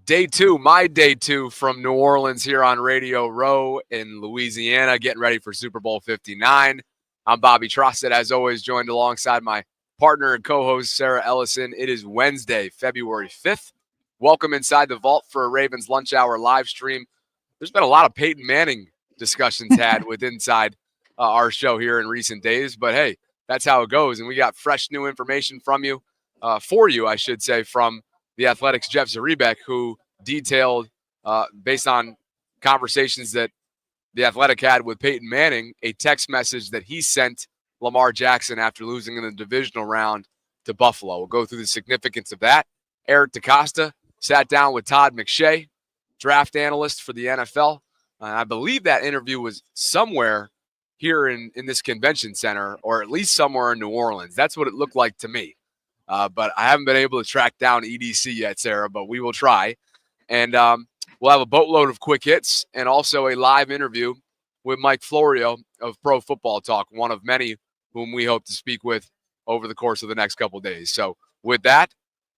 my day two from New Orleans here on Radio Row in Louisiana, getting ready for Super Bowl 59. I'm Bobby Trossett, as always, joined alongside my partner and co-host, Sarah Ellison. It is Wednesday, February 5th. Welcome inside the vault for a Ravens Lunch Hour live stream. There's been a lot of Peyton Manning discussions had with inside our show here in recent days, but hey, that's how it goes. And we got fresh new information from you, for you, I should say, from the Athletic's Jeff Zrebiec, who detailed, based on conversations that the Athletic had with Peyton Manning, a text message that he sent Lamar Jackson after losing in the divisional round to Buffalo. We'll go through the significance of that. Eric DeCosta sat down with Todd McShay, draft analyst for the NFL. I believe that interview was somewhere here in this convention center, or at least somewhere in New Orleans. That's what it looked like to me. But I haven't been able to track down EDC yet, Sarah, but we will try. And we'll have a boatload of quick hits and also a live interview with Mike Florio of Pro Football Talk, one of many whom we hope to speak with over the course of the next couple of days. So with that,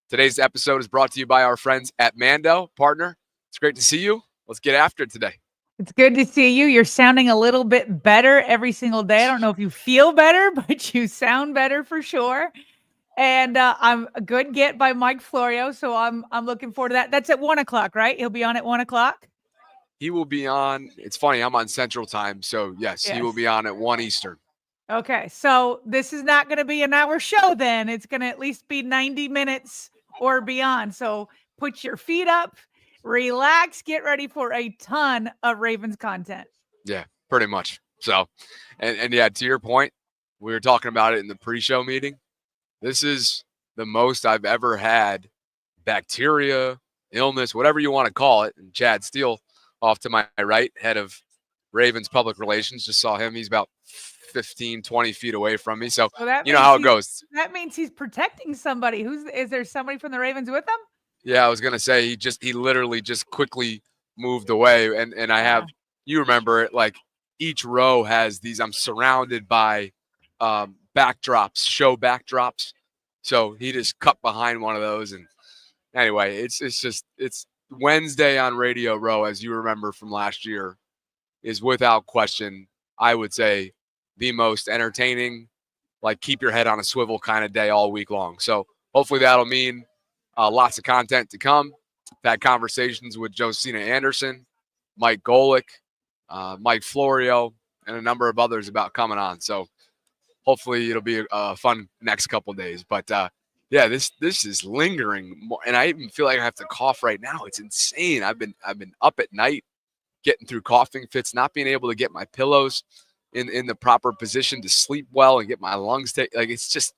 today's episode is brought to you by our friends at Mando. Partner, it's great to see you. Let's get after it today. It's good to see you. You're sounding a little bit better every single day. I don't know if you feel better, but you sound better for sure. And I'm a good get by Mike Florio, so I'm looking forward to that. That's at 1:00, right? He'll be on at 1:00. He will be on. It's funny, I'm on Central Time, so yes, he will be on at 1 Eastern. Okay, so this is not going to be an hour show then. It's going to at least be 90 minutes or beyond. So put your feet up, relax, get ready for a ton of Ravens content. Yeah, pretty much. So, and yeah, to your point, we were talking about it in the pre-show meeting. This is the most I've ever had bacteria, illness, whatever you want to call it. And Chad Steele, off to my right, head of Ravens Public Relations, just saw him. He's about 15, 20 feet away from me. So you know how it goes. That means he's protecting somebody. Is there somebody from the Ravens with him? Yeah, I was going to say he literally just quickly moved away. And I have, you remember it, like each row has these, I'm surrounded by backdrops, show backdrops. So he just cut behind one of those. And anyway, it's Wednesday on Radio Row, as you remember from last year, is without question, I would say, the most entertaining, like keep your head on a swivel kind of day all week long. So hopefully that'll mean lots of content to come. I've had conversations with Josina Anderson, Mike Golick, Mike Florio, and a number of others about coming on. So hopefully it'll be a fun next couple of days. But yeah, this is lingering more, and I even feel like I have to cough right now. It's insane. I've been up at night getting through coughing fits, not being able to get my pillows in the proper position to sleep well and get my lungs like it's just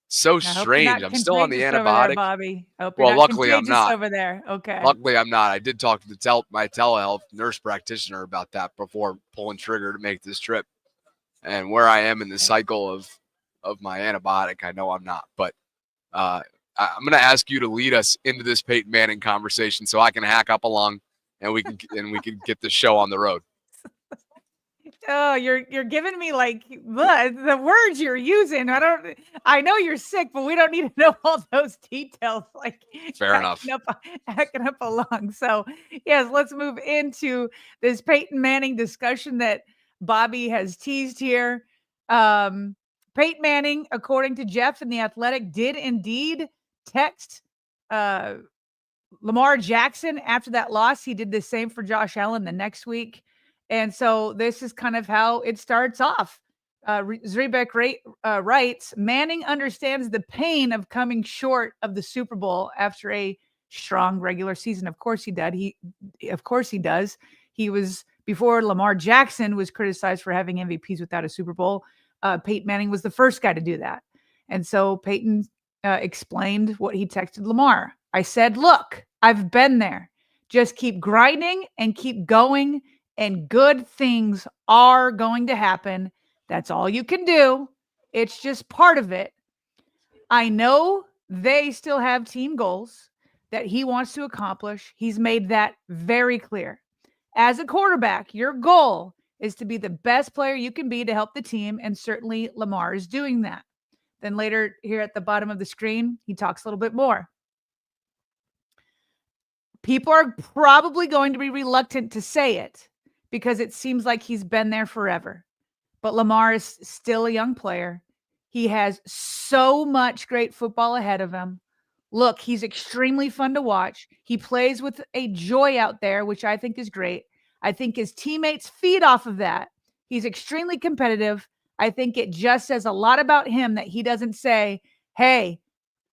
so strange. I'm still on the antibiotic. There, Bobby. Well, luckily I'm not over there. Okay. Luckily I'm not. I did talk to my telehealth nurse practitioner about that before pulling trigger to make this trip. And where I am in the cycle of my antibiotic, I know I'm not. But I'm going to ask you to lead us into this Peyton Manning conversation so I can hack up a lung and we can get the show on the road. Oh, you're giving me like the words you're using. I know you're sick, but we don't need to know all those details. Like fair enough. Hacking up a lung. So yes, let's move into this Peyton Manning discussion that Bobby has teased here. Peyton Manning, according to Jeff and the Athletic, did indeed text Lamar Jackson after that loss. He did the same for Josh Allen the next week. And so this is kind of how it starts off. Zrebiec writes, Manning understands the pain of coming short of the Super Bowl after a strong regular season. Of course he did. Of course he does. He was, before Lamar Jackson was criticized for having MVPs without a Super Bowl, Peyton Manning was the first guy to do that. And so Peyton explained what he texted Lamar. I said, look, I've been there. Just keep grinding and keep going. And good things are going to happen. That's all you can do. It's just part of it. I know they still have team goals that he wants to accomplish. He's made that very clear. As a quarterback, your goal is to be the best player you can be to help the team, and certainly Lamar is doing that. Then later here at the bottom of the screen, he talks a little bit more. People are probably going to be reluctant to say it because it seems like he's been there forever. But Lamar is still a young player. He has so much great football ahead of him. Look, he's extremely fun to watch. He plays with a joy out there, which I think is great. I think his teammates feed off of that. He's extremely competitive. I think it just says a lot about him that he doesn't say, hey,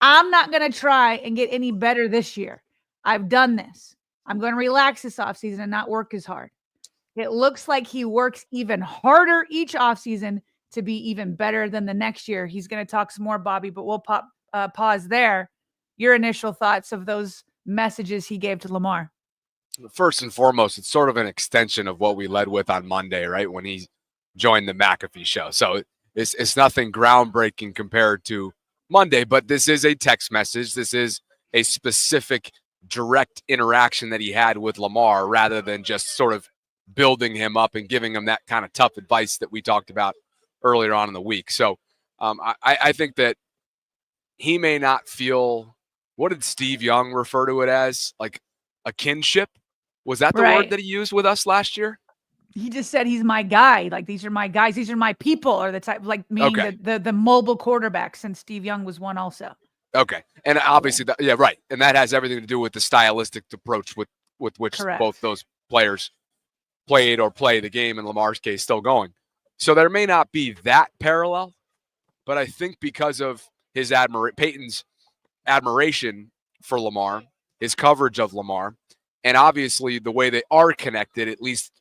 I'm not going to try and get any better this year. I've done this. I'm going to relax this offseason and not work as hard. It looks like he works even harder each offseason to be even better than the next year. He's going to talk some more, Bobby, but we'll pause there. Your initial thoughts of those messages he gave to Lamar? First and foremost, it's sort of an extension of what we led with on Monday, right, when he joined the McAfee show. So it's nothing groundbreaking compared to Monday, but this is a text message. This is a specific direct interaction that he had with Lamar rather than just sort of building him up and giving him that kind of tough advice that we talked about earlier on in the week. So I think that he may not feel, what did Steve Young refer to it as? Like a kinship? Was that the word that he used with us last year? He just said he's my guy. Like, these are my guys. These are my people, or the type, like, meaning the mobile quarterbacks. And Steve Young was one also. Okay. And obviously, right. And that has everything to do with the stylistic approach with which both those players played or play the game, in Lamar's case, still going. So there may not be that parallel, but I think because of his Peyton's admiration for Lamar, his coverage of Lamar, and obviously the way they are connected, at least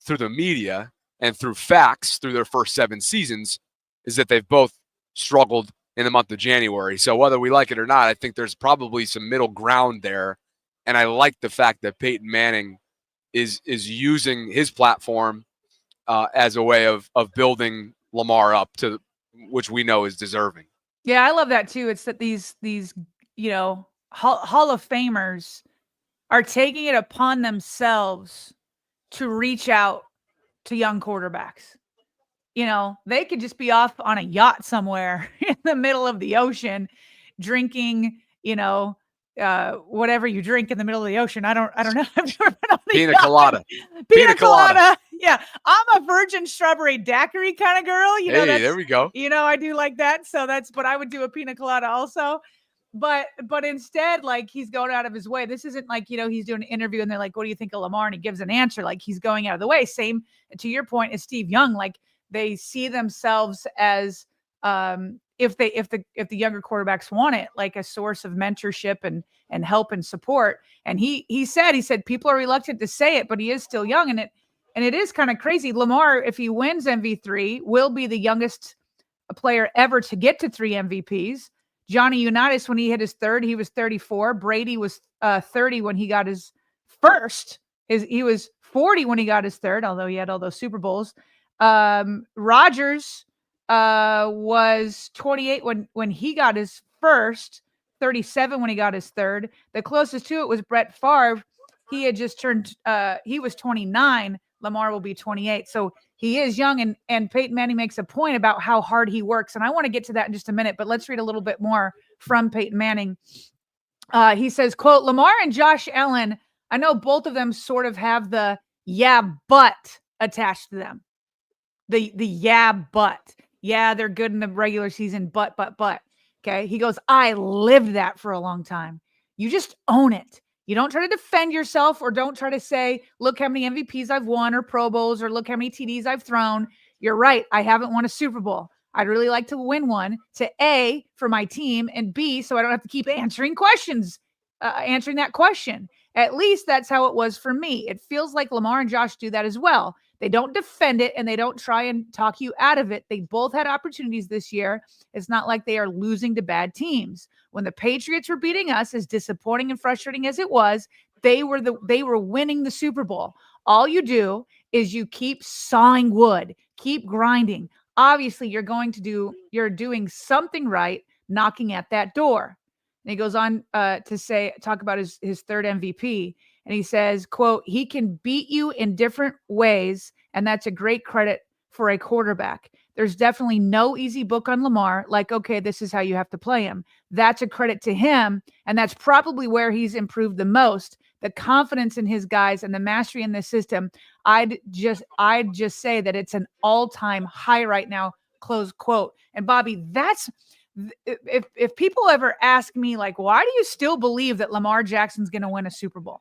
through the media and through facts through their first 7 seasons, is that they've both struggled in the month of January. So whether we like it or not, I think there's probably some middle ground there. And I like the fact that Peyton Manning is using his platform as a way of building Lamar up to which we know is deserving. Yeah, I love that too. It's that these Hall of Famers are taking it upon themselves to reach out to young quarterbacks. They could just be off on a yacht somewhere in the middle of the ocean, drinking, whatever you drink in the middle of the ocean. I don't know. I've never been on the Pina yacht. colada. Pina colada. Yeah. I'm a virgin strawberry daiquiri kind of girl. Hey, there we go. I do like that. So but I would do a pina colada also. But instead, like, he's going out of his way. This isn't like, he's doing an interview and they're like, what do you think of Lamar? And he gives an answer. Like, he's going out of the way. Same to your point as Steve Young. Like, they see themselves as if the younger quarterbacks want it, like a source of mentorship and help and support. And he said people are reluctant to say it, but he is still young. And it is kind of crazy. Lamar, if he wins MV3, will be the youngest player ever to get to 3 MVPs. Johnny Unitas, when he hit his third, he was 34. Brady was 30 when he got his first. He was 40 when he got his third, although he had all those Super Bowls. Rodgers was 28 when he got his first, 37 when he got his third. The closest to it was Brett Favre. He had just turned, he was 29. Lamar will be 28. So he is young, and Peyton Manning makes a point about how hard he works. And I want to get to that in just a minute, but let's read a little bit more from Peyton Manning. He says, quote, Lamar and Josh Allen, I know both of them sort of have the but attached to them. The but. Yeah, they're good in the regular season, but. Okay. He goes, I lived that for a long time. You just own it. You don't try to defend yourself, or don't try to say, look how many MVPs I've won, or Pro Bowls, or look how many TDs I've thrown. You're right. I haven't won a Super Bowl. I'd really like to win one, to A, for my team, and B, so I don't have to keep answering that question. At least that's how it was for me. It feels like Lamar and Josh do that as well. They don't defend it, and they don't try and talk you out of it. They both had opportunities this year. It's not like they are losing to bad teams. When the Patriots were beating us, as disappointing and frustrating as it was, they were winning the Super Bowl. All you do is you keep sawing wood, keep grinding. Obviously, you're doing something right, knocking at that door. And he goes on to talk about his third MVP. And he says, quote, he can beat you in different ways, and that's a great credit for a quarterback. There's definitely no easy book on Lamar, like, okay, this is how you have to play him. That's a credit to him, and that's probably where he's improved the most. the confidence in his guys and the mastery in the system, I'd just say that it's an all-time high right now, close quote. And Bobby, that's if people ever ask me, like, why do you still believe that Lamar Jackson's going to win a Super Bowl?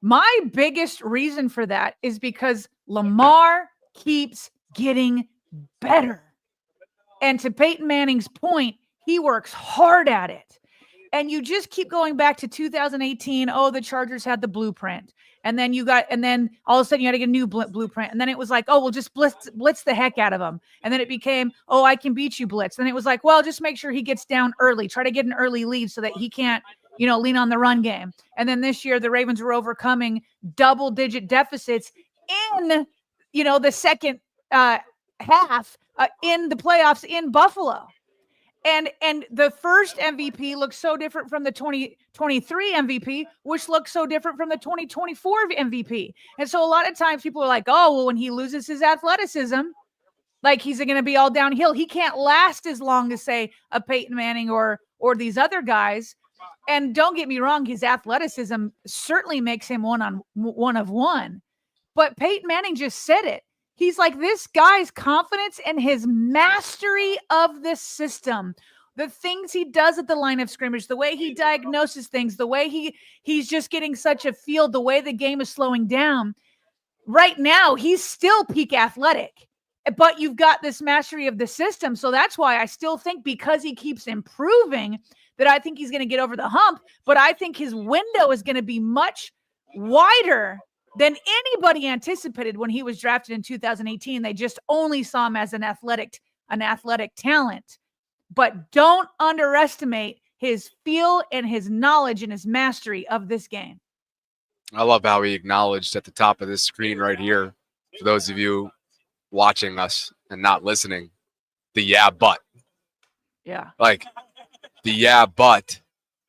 My biggest reason for that is because Lamar keeps getting better. And to Peyton Manning's point, he works hard at it. And you just keep going back to 2018. Oh, the Chargers had the blueprint. And then all of a sudden you had to get a new blueprint. And then it was like, oh, we'll just blitz the heck out of him. And then it became, oh, I can beat you blitz. Then it was like, well, just make sure he gets down early. Try to get an early lead so that he can't, lean on the run game. And then this year the Ravens were overcoming double-digit deficits in, the second half in the playoffs in Buffalo. And the first MVP looks so different from the 2023 MVP, which looks so different from the 2024 MVP. And so a lot of times people are like, oh, well, when he loses his athleticism, like he's going to be all downhill. He can't last as long as, say, a Peyton Manning or these other guys. And don't get me wrong, his athleticism certainly makes him one of one. But Peyton Manning just said it. He's like, this guy's confidence and his mastery of the system, the things he does at the line of scrimmage, the way he diagnoses things, the way he's just getting such a feel, the way the game is slowing down. Right now, he's still peak athletic, but you've got this mastery of the system. So that's why I still think, because he keeps improving, that I think he's going to get over the hump. But I think his window is going to be much wider than anybody anticipated when he was drafted in 2018. They just only saw him as an athletic talent. But don't underestimate his feel and his knowledge and his mastery of this game. I love how he acknowledged at the top of this screen right here, for those of you watching us and not listening, the yeah, but. Yeah. Like, the yeah, but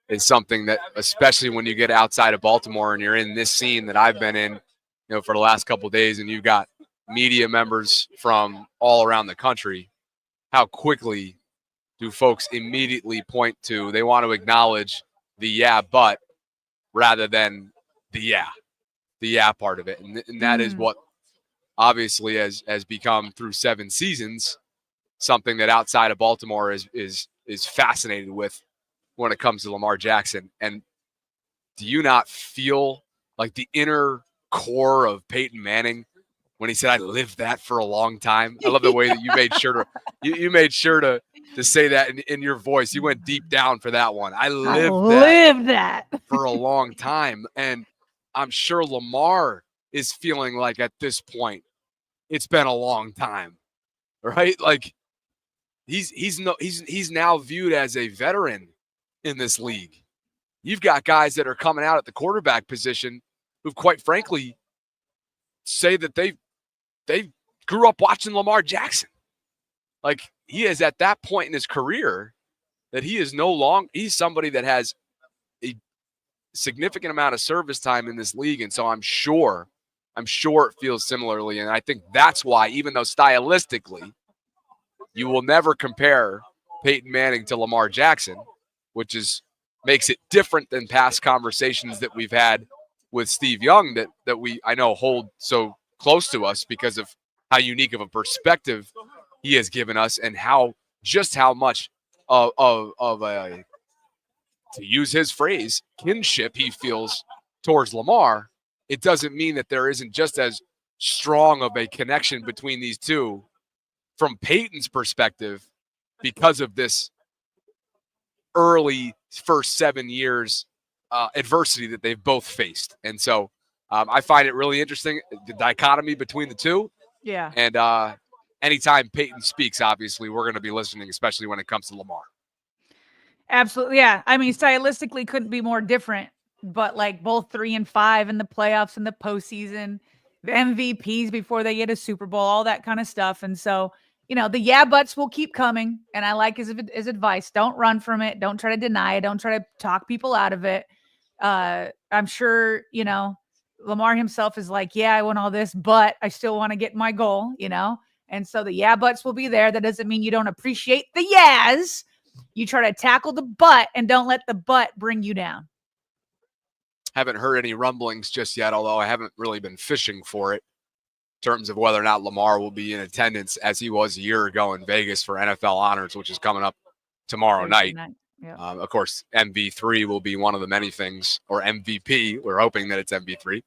is something that, especially when you get outside of Baltimore and you're in this scene that I've been in, for the last couple of days, and you've got media members from all around the country, how quickly do folks immediately point to, they want to acknowledge the yeah, but, rather than the yeah part of it. And that is what obviously has become, through 7 seasons, something that outside of Baltimore is fascinated with when it comes to Lamar Jackson. And do you not feel like the inner core of Peyton Manning when he said, I lived that for a long time? I love the way that you made sure to you made sure to say that in your voice. You went deep down for that one. I lived that for a long time. And I'm sure Lamar is feeling like, at this point, it's been a long time, right? Like, he's now viewed as a veteran in this league. You've got guys that are coming out at the quarterback position who, quite frankly, say that they grew up watching Lamar Jackson. Like, he is at that point in his career that he is he's somebody that has a significant amount of service time in this league. And so I'm sure it feels similarly. And I think that's why, even though stylistically you will never compare Peyton Manning to Lamar Jackson, which makes it different than past conversations that we've had with Steve Young that I know hold so close to us because of how unique of a perspective he has given us, and how much of a, to use his phrase, kinship he feels towards Lamar. It doesn't mean that there isn't just as strong of a connection between these two from Peyton's perspective, because of this early first 7 years adversity that they've both faced. And so I find it really interesting, the dichotomy between the two. Yeah. And anytime Peyton speaks, obviously, we're going to be listening, especially when it comes to Lamar. Absolutely. Yeah. I mean, stylistically couldn't be more different, but like both 3 and 5 in the playoffs and the postseason, the MVPs before they get a Super Bowl, all that kind of stuff. And so, the yeah buts will keep coming. And I like his advice. Don't run from it. Don't try to deny it. Don't try to talk people out of it. I'm sure, Lamar himself is like, yeah, I want all this, but I still want to get my goal, And so the yeah buts will be there. That doesn't mean you don't appreciate the yeahs. You try to tackle the butt and don't let the butt bring you down. Haven't heard any rumblings just yet, although I haven't really been fishing for it in terms of whether or not Lamar will be in attendance as he was a year ago in Vegas for NFL Honors, which is coming up tomorrow night. Yep. Of course, MV3 will be one of the many things, or MVP. We're hoping that it's MV3,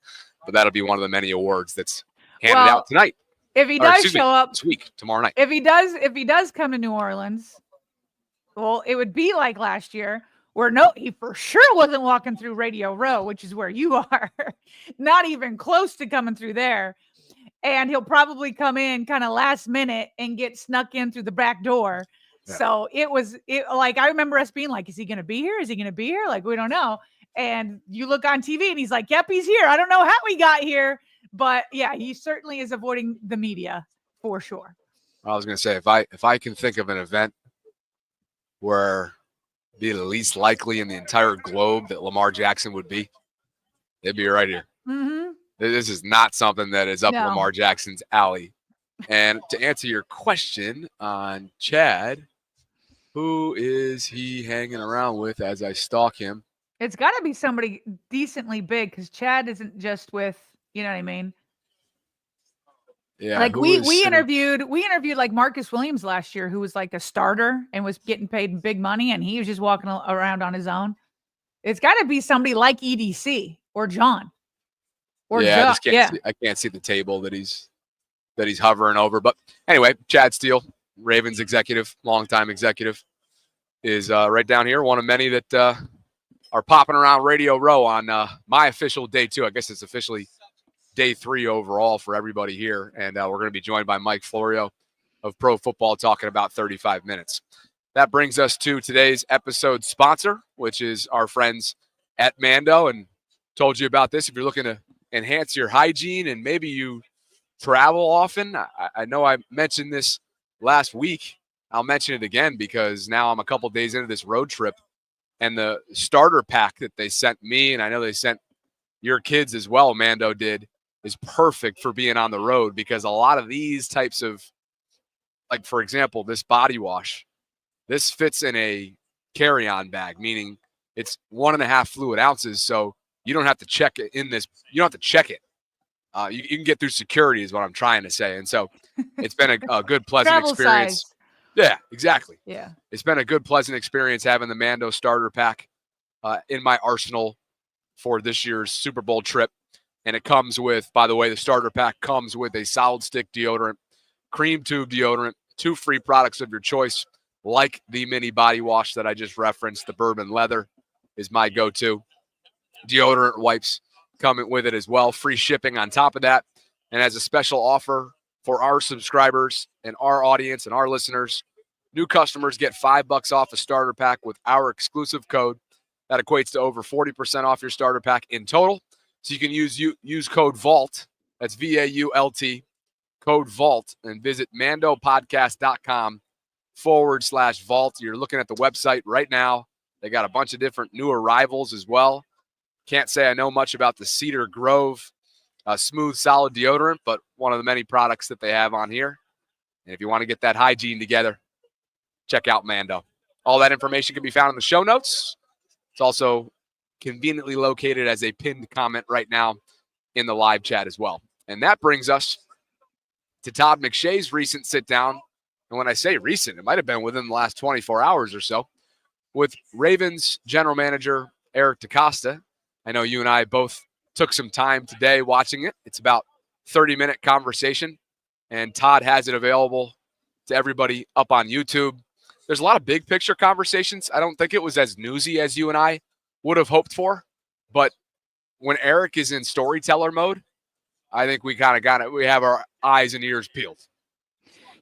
but that'll be one of the many awards that's handed out tonight. If he does show up this week, tomorrow night. If he does come to New Orleans, well, it would be like last year where he for sure wasn't walking through Radio Row, which is where you are, not even close to coming through there. And he'll probably come in kind of last minute and get snuck in through the back door. Yeah. So like, I remember us being like, is he going to be here? Is he going to be here? Like, we don't know. And you look on TV and he's like, yep, he's here. I don't know how he got here, but yeah, he certainly is avoiding the media for sure. I was going to say, if I can think of an event where be the least likely in the entire globe that Lamar Jackson would be, it'd be right here. Mm-hmm. This is not something that is up Lamar Jackson's alley. And to answer your question on Chad, who is he hanging around with as I stalk him? It's got to be somebody decently big because Chad isn't just with, you know what I mean? Yeah. Like we interviewed like Marcus Williams last year, who was like a starter and was getting paid big money, and he was just walking around on his own. It's got to be somebody like EDC or John. Or I can't see the table that he's hovering over. But anyway, Chad Steele, Ravens executive, longtime executive, is right down here. One of many that are popping around Radio Row on my official day 2. I guess it's officially day 3 overall for everybody here. And we're going to be joined by Mike Florio of Pro Football talking about 35 minutes. That brings us to today's episode sponsor, which is our friends at Mando. And told you about this. If you're looking to enhance your hygiene and maybe you travel often, I know I mentioned this last week. I'll mention it again because now I'm a couple days into this road trip, and the starter pack that they sent me, and I know they sent your kids as well, Mando did, is perfect for being on the road because a lot of these types of, like, for example, this body wash, this fits in a carry-on bag, meaning it's 1.5 fluid ounces. So you don't have to check it in this. You don't have to check it. You can get through security is what I'm trying to say. And so it's been a good, pleasant Travel experience. size. Yeah, exactly. Yeah. It's been a good, pleasant experience having the Mando starter pack in my arsenal for this year's Super Bowl trip. And it comes with, by the way, the starter pack comes with a solid stick deodorant, cream tube deodorant, 2 free products of your choice, like the mini body wash that I just referenced. The bourbon leather is my go-to. Deodorant wipes coming with it as well. Free shipping on top of that. And as a special offer for our subscribers and our audience and our listeners, new customers get $5 off a starter pack with our exclusive code. That equates to over 40% off your starter pack in total. So you can use code VAULT. That's VAULT, code VAULT, and visit mandopodcast.com/vault. You're looking at the website right now. They got a bunch of different new arrivals as well. Can't say I know much about the Cedar Grove smooth, solid deodorant, but one of the many products that they have on here. And if you want to get that hygiene together, check out Mando. All that information can be found in the show notes. It's also conveniently located as a pinned comment right now in the live chat as well. And that brings us to Todd McShay's recent sit-down. And when I say recent, it might have been within the last 24 hours or so, with Ravens general manager Eric DeCosta. I know you and I both took some time today watching it. It's about 30-minute conversation, and Todd has it available to everybody up on YouTube. There's a lot of big picture conversations. I don't think it was as newsy as you and I would have hoped for, but when Eric is in storyteller mode, I think we kind of got it. We have our eyes and ears peeled.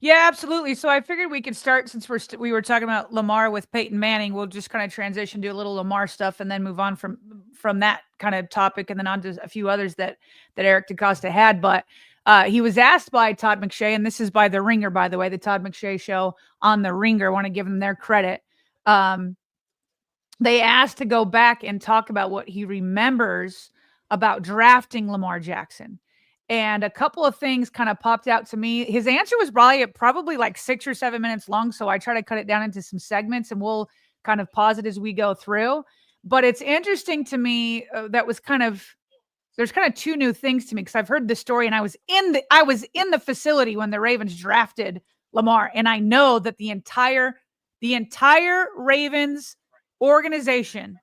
Yeah, absolutely. So I figured we could start, since we were talking about Lamar with Peyton Manning. We'll just kind of transition to a little Lamar stuff and then move on from that kind of topic and then on to a few others that Eric DeCosta had. But he was asked by Todd McShay, and this is by The Ringer, by the way, the Todd McShay show on The Ringer. I want to give them their credit. They asked to go back and talk about what he remembers about drafting Lamar Jackson. And a couple of things kind of popped out to me. His answer was probably like 6 or 7 minutes long. So I try to cut it down into some segments, and we'll kind of pause it as we go through. But it's interesting to me there's kind of two new things to me because I've heard the story and I was in the facility when the Ravens drafted Lamar, and I know that the entire Ravens organization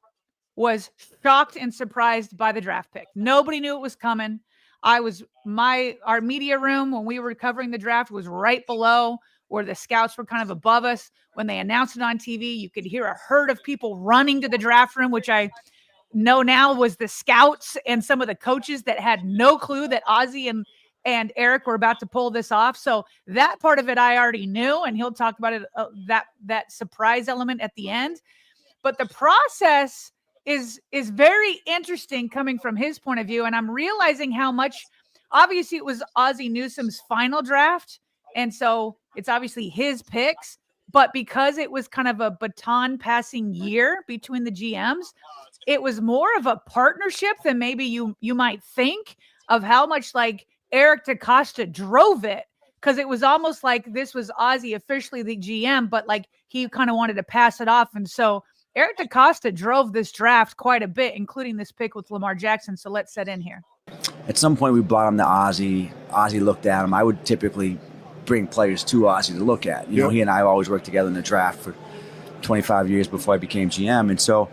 was shocked and surprised by the draft pick. Nobody knew it was coming. Our media room when we were covering the draft was right below where the scouts were kind of above us. When they announced it on TV, you could hear a herd of people running to the draft room, which I know now was the scouts and some of the coaches that had no clue that Ozzie and Eric were about to pull this off. So that part of it I already knew, and he'll talk about it, that surprise element at the end. But the process is very interesting coming from his point of view, and I'm realizing how much, obviously it was Ozzie Newsome's final draft, and so it's obviously his picks, but because it was kind of a baton passing year between the GMs, it was more of a partnership than maybe you might think, of how much like Eric DeCosta drove it, because it was almost like this was Ozzie officially the GM, but like he kind of wanted to pass it off. And so Eric DeCosta drove this draft quite a bit, including this pick with Lamar Jackson. So let's set in here. At some point, we brought him to Ozzie. Ozzie looked at him. I would typically bring players to Ozzie to look at. You know, he and I always worked together in the draft for 25 years before I became GM. And so,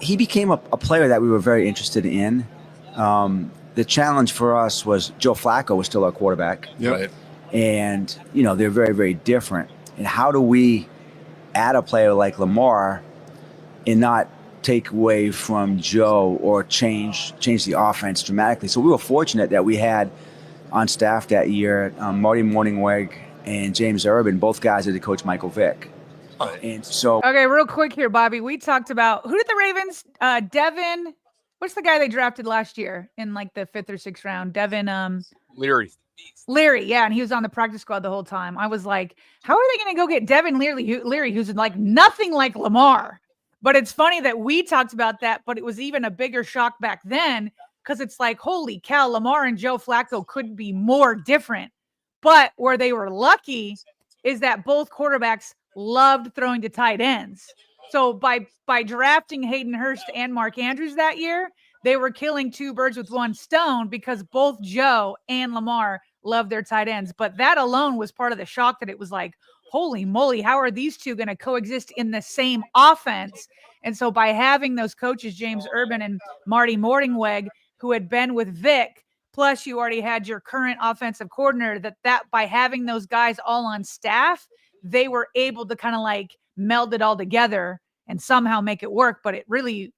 he became a player that we were very interested in. The challenge for us was Joe Flacco was still our quarterback. Right. And, they're very, very different. And how do we add a player like Lamar and not take away from Joe or change the offense dramatically? So we were fortunate that we had on staff that year Marty Morningweg and James Urban, both guys that had coached Michael Vick. And so, okay, real quick here, Bobby. We talked about who did the Ravens? Devin. What's the guy they drafted last year in like the 5th or 6th round? Devin. Leary, yeah, and he was on the practice squad the whole time. I was like, how are they going to go get Devin Leary, who's like nothing like Lamar? But it's funny that we talked about that, but it was even a bigger shock back then because it's like, holy cow, Lamar and Joe Flacco couldn't be more different. But where they were lucky is that both quarterbacks loved throwing to tight ends. So by drafting Hayden Hurst and Mark Andrews that year, they were killing two birds with one stone because both Joe and Lamar loved their tight ends. But that alone was part of the shock that it was like, holy moly, how are these two going to coexist in the same offense? And so by having those coaches, James Urban and Marty Morningweg, who had been with Vic, plus you already had your current offensive coordinator, that by having those guys all on staff, they were able to kind of like meld it all together and somehow make it work. But it really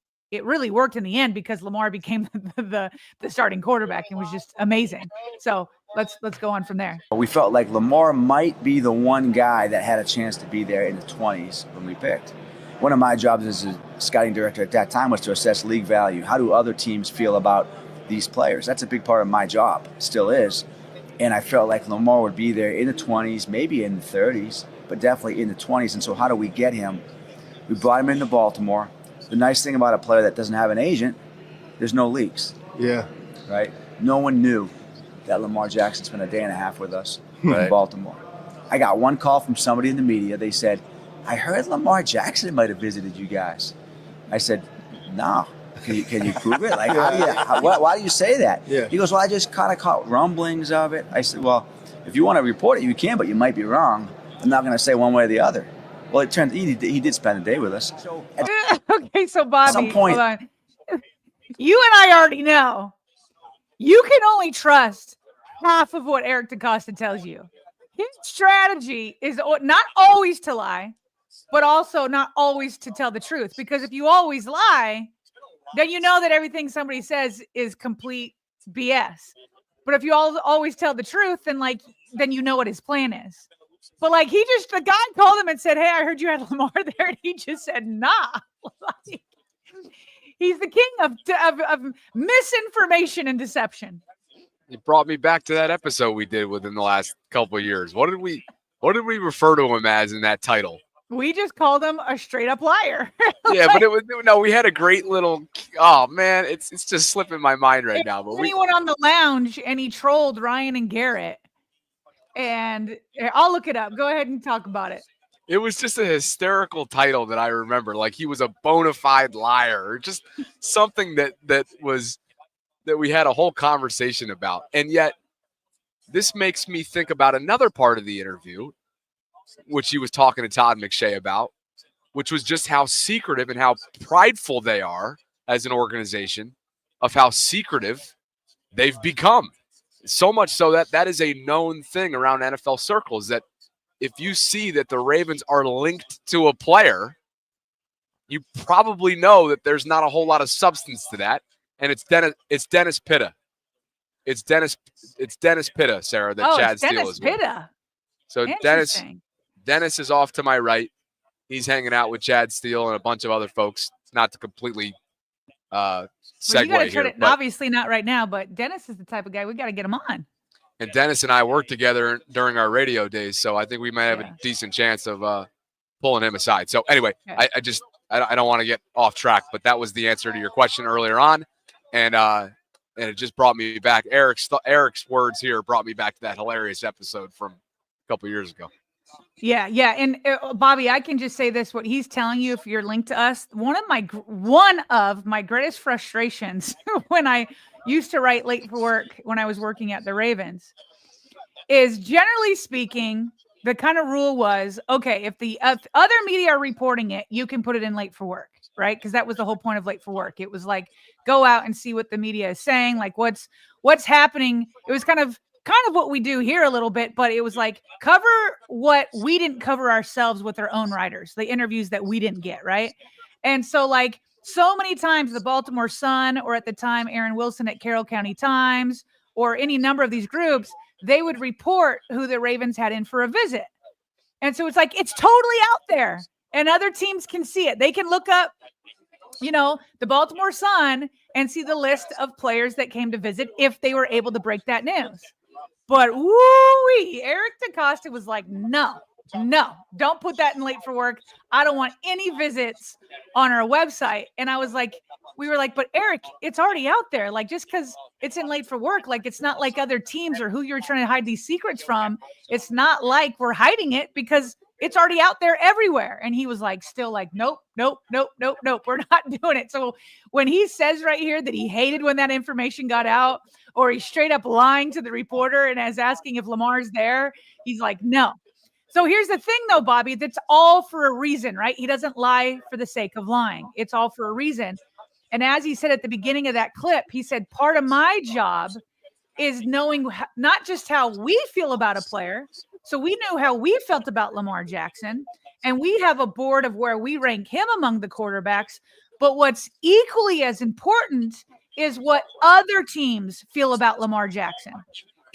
worked in the end because Lamar became the starting quarterback and was just amazing. So let's go on from there. We felt like Lamar might be the one guy that had a chance to be there in the 20s when we picked. One of my jobs as a scouting director at that time was to assess league value. How do other teams feel about these players? That's a big part of my job, still is. And I felt like Lamar would be there in the 20s, maybe in the 30s, but definitely in the 20s. And so how do we get him? We brought him into Baltimore. The nice thing about a player that doesn't have an agent, there's no leaks. Yeah. Right? No one knew that Lamar Jackson spent a day and a half with us in Baltimore. I got one call from somebody in the media. They said, I heard Lamar Jackson might have visited you guys. I said, no. Can you prove it? Like, why do you say that? Yeah. He goes, well, I just kind of caught rumblings of it. I said, well, if you want to report it, you can, but you might be wrong. I'm not going to say one way or the other. Well, it turns he did spend a day with us. So okay, so Bobby, at some point, hold on. You and I already know you can only trust half of what Eric DeCosta tells you. His strategy is not always to lie, but also not always to tell the truth. Because if you always lie, then you know that everything somebody says is complete BS. But if you always tell the truth, then you know what his plan is. But the guy called him and said, hey, I heard you had Lamar there. And he just said, nah. He's the king of misinformation and deception. It brought me back to that episode we did within the last couple of years. What did we refer to him as in that title? We just called him a straight up liar. Yeah, but we had a great little, oh man, it's just slipping my mind right now. But he went on the lounge and he trolled Ryan and Garrett. And I'll look it up. Go ahead and talk about it. It was just a hysterical title that I remember. Like he was a bona fide liar, or just something that we had a whole conversation about. And yet this makes me think about another part of the interview, which he was talking to Todd McShay about, which was just how secretive and how prideful they are as an organization, of how secretive they've become. So much so that is a known thing around NFL circles, that if you see that the Ravens are linked to a player, you probably know that there's not a whole lot of substance to that. And it's Dennis Pitta. It's Dennis Pitta, Sarah, that Chad Steele is with. Pitta. So Dennis is off to my right. He's hanging out with Chad Steele and a bunch of other folks. Not to completely segue here. Obviously not right now, but Dennis is the type of guy we got to get him on. And Dennis and I worked together during our radio days, so I think we might have a decent chance of pulling him aside. So anyway, I don't want to get off track, but that was the answer to your question earlier on, and it just brought me back. Eric's words here brought me back to that hilarious episode from a couple years ago. Yeah. And Bobby, I can just say this: what he's telling you, if you're linked to us, one of my greatest frustrations when I used to write late for work when I was working at the Ravens is, generally speaking, the kind of rule was, okay, if the other media are reporting it, you can put it in late for work, right? Because that was the whole point of late for work. It was like, go out and see what the media is saying, like what's happening. It was kind of what we do here a little bit, but it was like, cover what we didn't cover ourselves with our own writers, the interviews that we didn't get, right? And so like so many times the Baltimore Sun, or at the time Aaron Wilson at Carroll County Times, or any number of these groups, they would report who the Ravens had in for a visit. And so it's like, it's totally out there and other teams can see it. They can look up, the Baltimore Sun and see the list of players that came to visit if they were able to break that news. But woo-wee, Eric DeCosta was like, no, don't put that in late for work. I don't want any visits on our website. And we were like, but Eric, it's already out there. Like, just because it's in late for work, like, it's not like other teams or who you're trying to hide these secrets from. It's not like we're hiding it because it's already out there everywhere. And he was like, still like, nope. We're not doing it. So when he says right here that he hated when that information got out, or he's straight up lying to the reporter and is asking if Lamar's there, he's like, no. So here's the thing though, Bobby, that's all for a reason, right? He doesn't lie for the sake of lying. It's all for a reason. And as he said at the beginning of that clip, he said, part of my job is knowing not just how we feel about a player. So we knew how we felt about Lamar Jackson, and we have a board of where we rank him among the quarterbacks. But what's equally as important is what other teams feel about Lamar Jackson.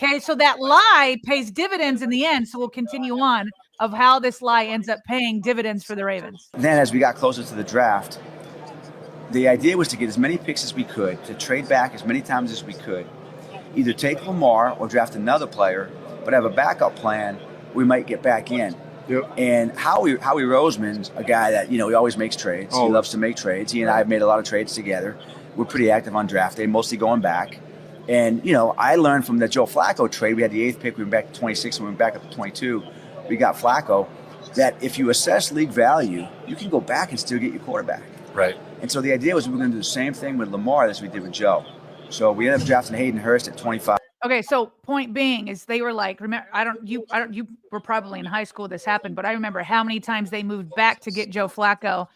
Okay, so that lie pays dividends in the end. So we'll continue on of how this lie ends up paying dividends for the Ravens. Then as we got closer to the draft, the idea was to get as many picks as we could, to trade back as many times as we could, either take Lamar or draft another player, but have a backup plan we might get back in. Yep. And Howie Roseman's a guy that, he always makes trades. He loves to make trades. He and I have made a lot of trades together. We're pretty active on draft day, mostly going back. And, I learned from the Joe Flacco trade. We had the 8th pick. We went back to 26, and we went back up to 22. We got Flacco. That if you assess league value, you can go back and still get your quarterback. Right. And so the idea was we were going to do the same thing with Lamar as we did with Joe. So we ended up drafting Hayden Hurst at 25. Okay, so point being is they were like, remember, you were probably in high school this happened, but I remember how many times they moved back to get Joe Flacco,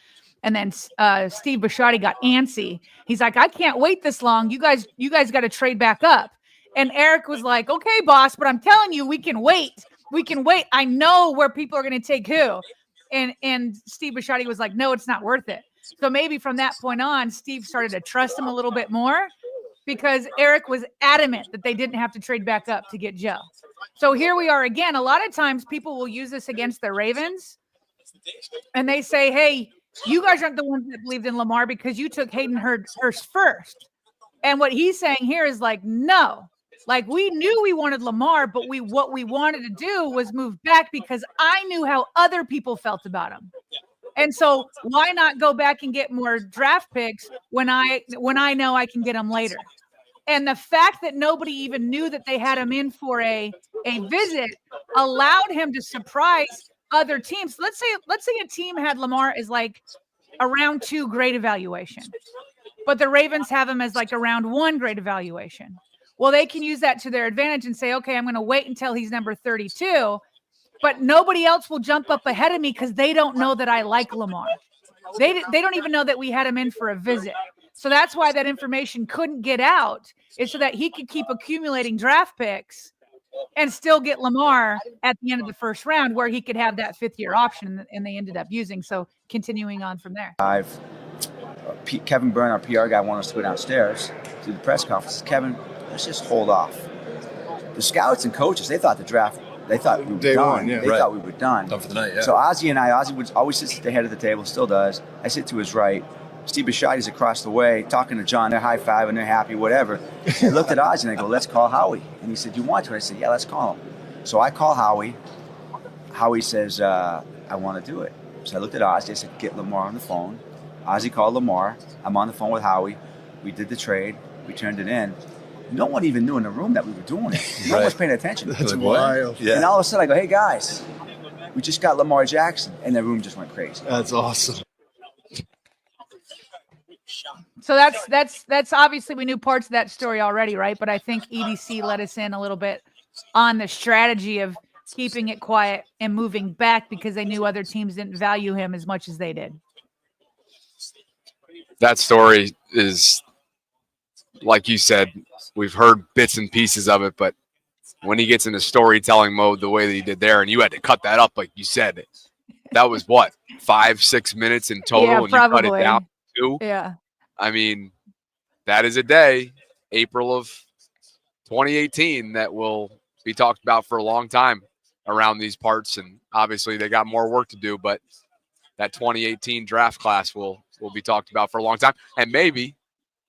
and then Steve Bisciotti got antsy. He's like, I can't wait this long. You guys got to trade back up. And Eric was like, okay, boss, but I'm telling you, we can wait. I know where people are going to take who. And Steve Bisciotti was like, no, it's not worth it. So maybe from that point on, Steve started to trust him a little bit more, because Eric was adamant that they didn't have to trade back up to get Joe. So here we are again. A lot of times people will use this against the Ravens, and they say, hey, you guys aren't the ones that believed in Lamar because you took Hayden Hurst first. And what he's saying here is like, no, like we knew we wanted Lamar, but what we wanted to do was move back because I knew how other people felt about him. And so why not go back and get more draft picks when I know I can get them later? And the fact that nobody even knew that they had him in for a visit allowed him to surprise other teams. Let's say a team had Lamar as like a round 2 grade evaluation, but the Ravens have him as like a round 1 grade evaluation. Well, they can use that to their advantage and say, okay, I'm going to wait until he's number 32, but nobody else will jump up ahead of me because they don't know that I like Lamar. They don't even know that we had him in for a visit. So that's why that information couldn't get out, is so that he could keep accumulating draft picks and still get Lamar at the end of the first round, where he could have that 5th-year option, and they ended up using. So continuing on from there. Kevin Byrne, our PR guy, wanted us to go downstairs to the press conference. Kevin, let's just hold off. The scouts and coaches, they thought the draft, they thought we were done. They thought we were done. Done for the night, yeah. So Ozzie would always sit at the head of the table, still does. I sit to his right. Steve Bisciotti's across the way, talking to John. They're high-fiving, they're happy, whatever. I looked at Ozzie and I go, let's call Howie. And he said, you want to? I said, yeah, let's call him. So I call Howie. Howie says, I want to do it. So I looked at Ozzie. I said, get Lamar on the phone. Ozzie called Lamar. I'm on the phone with Howie. We did the trade. We turned it in. No one even knew in the room that we were doing it. No one was paying attention. That's wild. Yeah. And all of a sudden I go, hey, guys, we just got Lamar Jackson. And the room just went crazy. That's awesome. So that's obviously, we knew parts of that story already, right? But I think EDC let us in a little bit on the strategy of keeping it quiet and moving back because they knew other teams didn't value him as much as they did. That story is, like you said, we've heard bits and pieces of it, but when he gets into storytelling mode the way that he did there, and you had to cut that up, like you said, that was what, 5-6 minutes in total, yeah, and probably. you cut it down to 2? Yeah. I mean, that is a day, April of 2018, that will be talked about for a long time around these parts. And obviously they got more work to do, but that 2018 draft class will be talked about for a long time. And maybe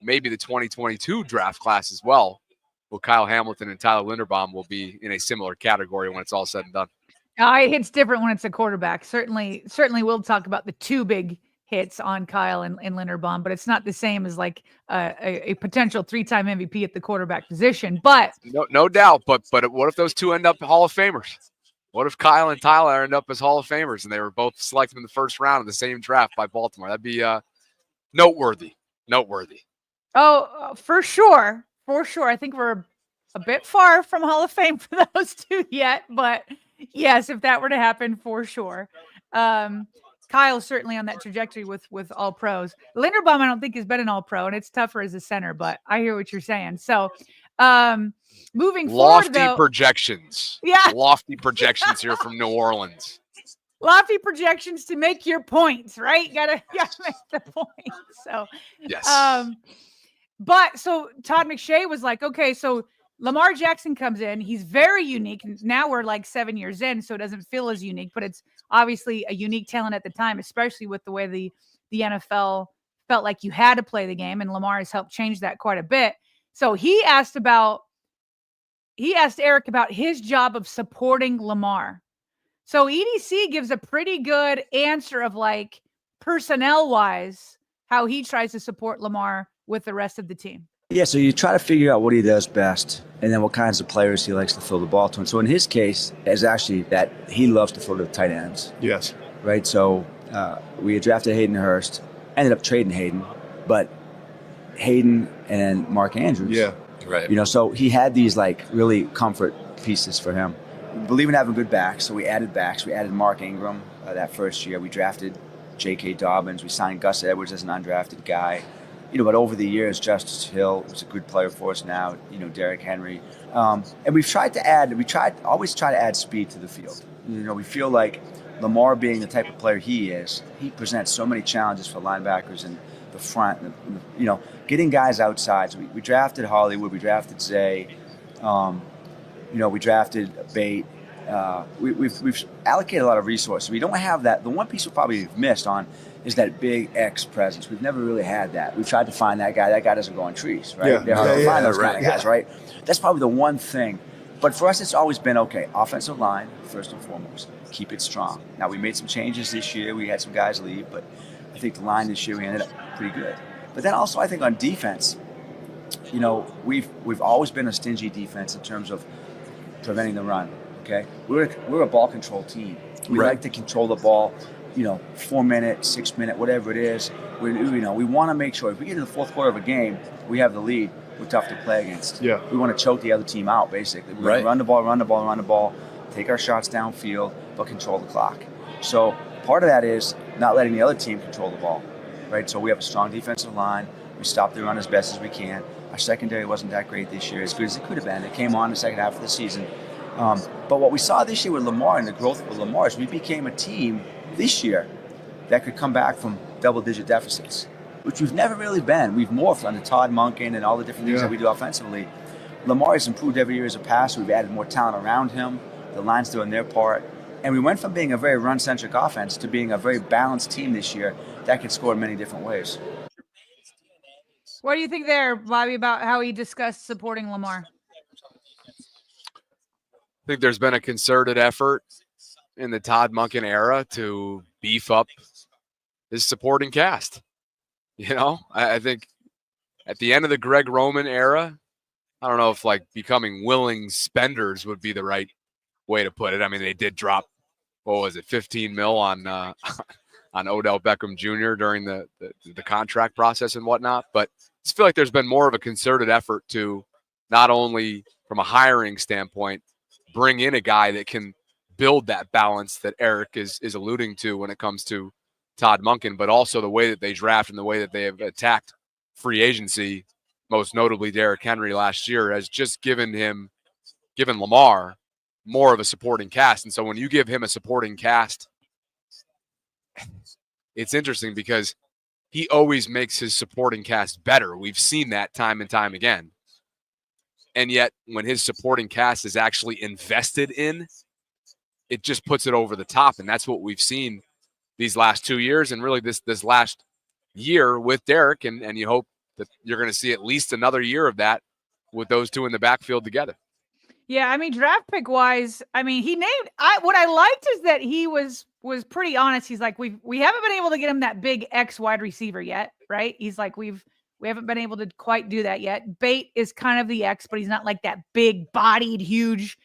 the 2022 draft class as well, with Kyle Hamilton and Tyler Linderbaum, will be in a similar category when it's all said and done. It's different when it's a quarterback. Certainly we'll talk about the 2 big hits on Kyle and Linderbaum, but it's not the same as like a potential 3-time MVP at the quarterback position. But no doubt. But what if those 2 end up Hall of Famers? What if Kyle and Tyler end up as Hall of Famers and they were both selected in the first round of the same draft by Baltimore? That'd be noteworthy. Oh, for sure. I think we're a bit far from Hall of Fame for those 2 yet, but yes, if that were to happen, for sure. Kyle's certainly on that trajectory with all pros. Linderbaum, I don't think, has been an all pro, and it's tougher as a center, but I hear what you're saying. So moving forward, though, projections. Yeah. Lofty projections here from New Orleans. Lofty projections to make your points, right? Gotta make the point. So yes. But so Todd McShay was like, okay, so Lamar Jackson comes in. He's very unique. Now we're like 7 years in, so it doesn't feel as unique, but it's obviously a unique talent at the time, especially with the way the NFL felt like you had to play the game, and Lamar has helped change that quite a bit. So he asked Eric about his job of supporting Lamar. So EDC gives a pretty good answer of like personnel-wise how he tries to support Lamar with the rest of the team. Yeah, so you try to figure out what he does best and then what kinds of players he likes to throw the ball to. And so in his case, it's actually that he loves to throw to the tight ends. Yes. Right? So we had drafted Hayden Hurst, ended up trading Hayden, but Hayden and Mark Andrews. Yeah, right. You know, so he had these like really comfort pieces for him. We believe in having good backs, so we added backs. We added Mark Ingram that first year. We drafted J.K. Dobbins. We signed Gus Edwards as an undrafted guy. You know, but over the years, Justice Hill was a good player for us now. You know, Derrick Henry, and we've tried to always try to add speed to the field. You know, we feel like Lamar, being the type of player he is, he presents so many challenges for linebackers in the front. You know, getting guys outside. So we drafted Hollywood, we drafted Zay, you know, we drafted Bate. We've allocated a lot of resources. We don't have that. The one piece we probably have missed on is that big X presence. We've never really had that. We've tried to find that guy. That guy doesn't go on trees, right? Yeah. They're hard to find those kind of guys, Yeah. right? That's probably the one thing. But for us, it's always been, okay, offensive line, first and foremost. Keep it strong. Now, we made some changes this year. We had some guys leave, but I think the line this year, we ended up pretty good. But then also, I think on defense, you know, we've always been a stingy defense in terms of preventing the run, okay? We're a ball control team. We like to control the ball, 4 minutes, 6 minute, whatever it is. We want to make sure if we get in the fourth quarter of a game, we have the lead. We're tough to play against. Yeah. We want to choke the other team out, basically. We run the ball, take our shots downfield, but control the clock. So part of that is not letting the other team control the ball, right? So we have a strong defensive line. We stop the run as best as we can. Our secondary wasn't that great this year, as good as it could have been. It came on in the second half of the season. But what we saw this year with Lamar and the growth with Lamar is we became a team this year that could come back from double-digit deficits, which we've never really been. We've morphed under Todd Monken and all the different things that we do offensively. Lamar has improved every year as a passer. We've added more talent around him. The line's doing their part. And we went from being a very run-centric offense to being a very balanced team this year that can score in many different ways. What do you think there, Bobby, about how he discussed supporting Lamar? I think there's been a concerted effort in the Todd Monken era to beef up his supporting cast. I think at the end of the Greg Roman era, I don't know if becoming willing spenders would be the right way to put it. I mean, they did drop, 15 mil on Odell Beckham Jr. during the contract process and whatnot. But I just feel like there's been more of a concerted effort to not only from a hiring standpoint, bring in a guy that can build that balance that Eric is alluding to when it comes to Todd Monken, but also the way that they draft and the way that they have attacked free agency, most notably Derrick Henry last year, has just given Lamar more of a supporting cast. And so when you give him a supporting cast, it's interesting because he always makes his supporting cast better. We've seen that time and time again. And yet when his supporting cast is actually invested in, it just puts it over the top. And that's what we've seen these last 2 years and really this last year with Derrick. And you hope that you're going to see at least another year of that with those two in the backfield together. Yeah, I mean, draft pick wise, I mean, what I liked is that he was pretty honest. He's like, we haven't been able to get him that big X wide receiver yet, right? He's like, we haven't been able to quite do that yet. Bate is kind of the X, but he's not like that big bodied, huge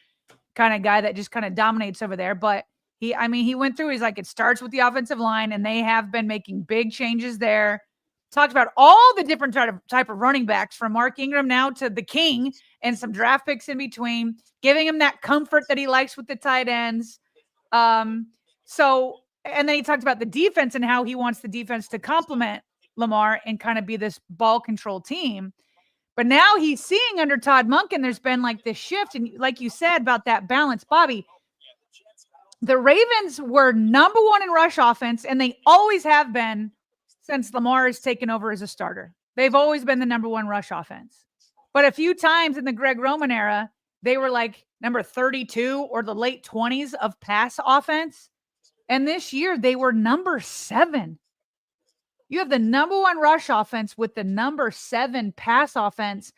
kind of guy that just kind of dominates over there. But he went through, he's like, it starts with the offensive line, and they have been making big changes there. Talked about all the different type of running backs from Mark Ingram now to the King and some draft picks in between, giving him that comfort that he likes with the tight ends. And then he talked about the defense and how he wants the defense to complement Lamar and kind of be this ball control team. But now he's seeing under Todd Monken, there's been like this shift. And like you said about that balance, Bobby, the Ravens were number one in rush offense, and they always have been since Lamar has taken over as a starter. They've always been the number one rush offense. But a few times in the Greg Roman era, they were like number 32 or the late 20s of pass offense. And this year they were number 7. You have the number one rush offense with the number 7 pass offense.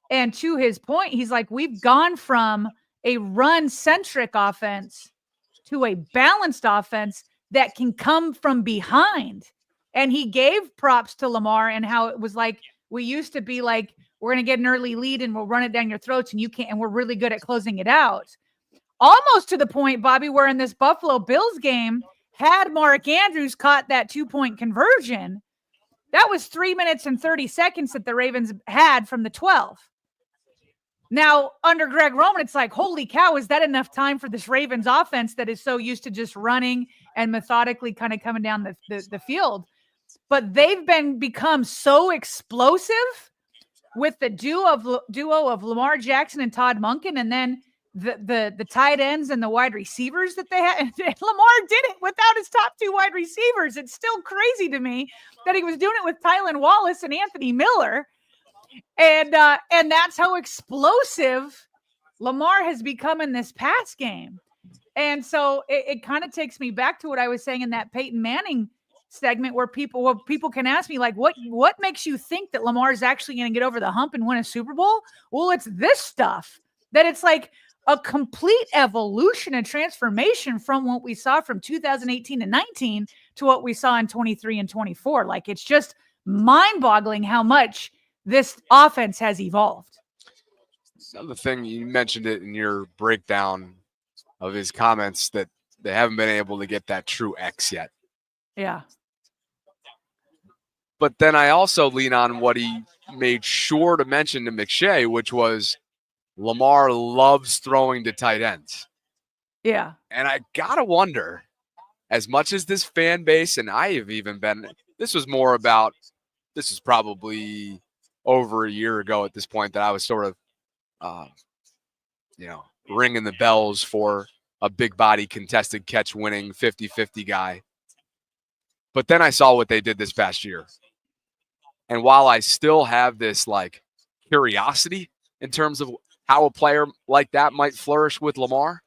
And to his point, he's like, we've gone from a run-centric offense to a balanced offense that can come from behind. And he gave props to Lamar and how it was like, we used to be like, we're going to get an early lead and we'll run it down your throats and you can't, and we're really good at closing it out. Almost to the point, Bobby, where in this Buffalo Bills game, had Mark Andrews caught that 2-point conversion, that was 3 minutes and 30 seconds that the Ravens had from the 12. Now, under Greg Roman, it's like, holy cow, is that enough time for this Ravens offense that is so used to just running and methodically kind of coming down the field? But they've become so explosive with the duo of Lamar Jackson and Todd Monken, and then the tight ends and the wide receivers that they had. And Lamar did it without his top 2 wide receivers. It's still crazy to me that he was doing it with Tylan Wallace and Anthony Miller. And that's how explosive Lamar has become in this pass game. And so it kind of takes me back to what I was saying in that Peyton Manning segment where people can ask me, like, what makes you think that Lamar is actually going to get over the hump and win a Super Bowl? Well, it's this stuff, that it's like a complete evolution and transformation from what we saw from 2018 and 19 to what we saw in 23 and 24. Like, it's just mind-boggling how much this offense has evolved. Another thing, you mentioned it in your breakdown of his comments, that they haven't been able to get that true X yet. Yeah. But then I also lean on what he made sure to mention to McShay, which was Lamar loves throwing to tight ends. Yeah. And I got to wonder, as much as this fan base, and I have even been, this was probably over a year ago at this point that I was sort of, ringing the bells for a big body contested catch winning 50-50 guy. But then I saw what they did this past year. And while I still have this like curiosity in terms of how a player like that might flourish with Lamar,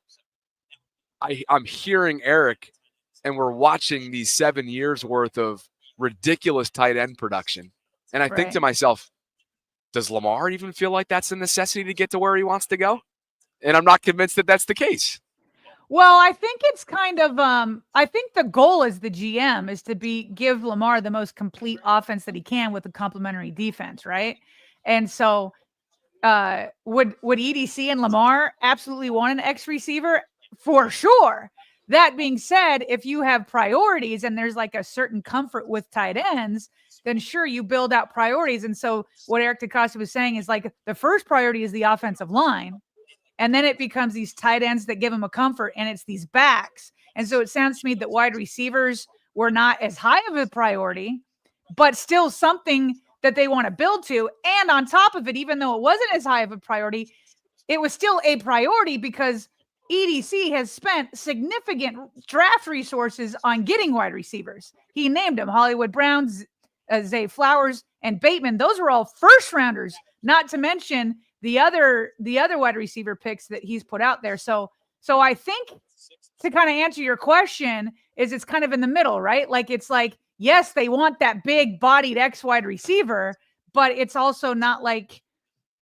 I'm hearing Eric, and we're watching these 7 years worth of ridiculous tight end production. And I think to myself, does Lamar even feel like that's a necessity to get to where he wants to go? And I'm not convinced that that's the case. Well, I think it's kind of I think the goal as the GM is to give Lamar the most complete offense that he can with a complementary defense, right? And so would EDC and Lamar absolutely want an X receiver? For sure. That being said, if you have priorities and there's like a certain comfort with tight ends, then sure, you build out priorities. And so what Eric DeCosta was saying is like the first priority is the offensive line. And then it becomes these tight ends that give them a comfort, and it's these backs. And so it sounds to me that wide receivers were not as high of a priority, but still something that they want to build to. And on top of it, even though it wasn't as high of a priority, it was still a priority because EDC has spent significant draft resources on getting wide receivers. He named them Hollywood Browns, Zay Flowers, and Bateman. Those were all first rounders, not to mention the other wide receiver picks that he's put out there. So I think to kind of answer your question is it's kind of in the middle, right? Like it's like, yes, they want that big bodied X wide receiver, but it's also not like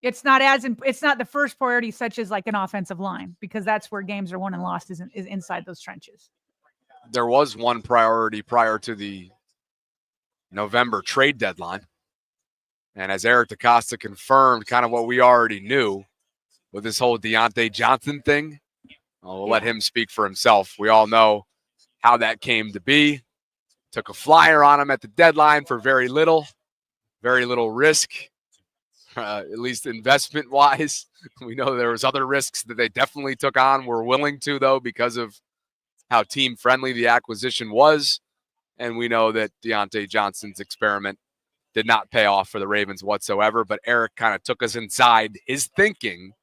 it's not the first priority, such as like an offensive line, because that's where games are won and lost is inside those trenches. There was one priority prior to the November trade deadline. And as Eric DeCosta confirmed kind of what we already knew with this whole Deontay Johnson thing, we'll let him speak for himself. We all know how that came to be. Took a flyer on him at the deadline for very little risk, at least investment-wise. We know there was other risks that they definitely took on, were willing to, though, because of how team-friendly the acquisition was. And we know that Deontay Johnson's experiment did not pay off for the Ravens whatsoever, but Eric kind of took us inside his thinking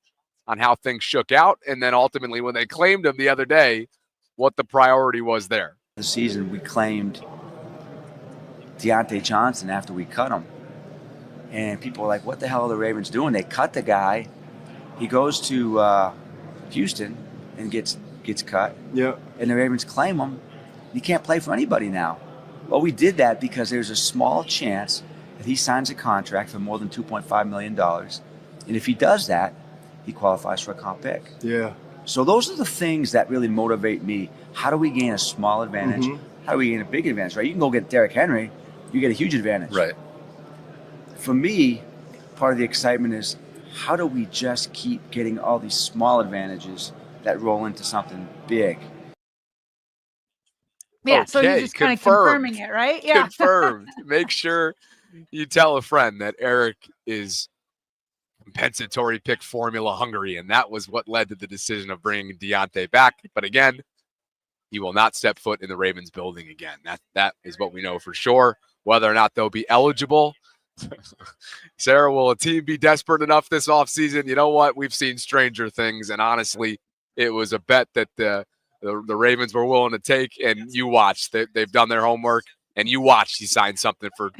on how things shook out, and then ultimately when they claimed him the other day, what the priority was there. The season we claimed Deontay Johnson after we cut him, and people were like, what the hell are the Ravens doing? They cut the guy. He goes to Houston and gets cut. Yeah. And the Ravens claim him. He can't play for anybody now. Well, we did that because there's a small chance that he signs a contract for more than $2.5 million. And if he does that, he qualifies for a comp pick. Yeah. So those are the things that really motivate me. How do we gain a small advantage? Mm-hmm. How do we gain a big advantage, right? You can go get Derrick Henry, you get a huge advantage. Right. For me, part of the excitement is how do we just keep getting all these small advantages that roll into something big? Yeah, okay, so you're just kind of confirming it, right? Yeah. Confirmed. Make sure you tell a friend that Eric is compensatory pick formula hungry, and that was what led to the decision of bringing Deontay back. But again, he will not step foot in the Ravens building again. That is what we know for sure. Whether or not they'll be eligible, Sarah, will a team be desperate enough this offseason? You know what? We've seen stranger things, and honestly, it was a bet that the Ravens were willing to take, and you watched. They've done their homework, and you watched he signed something for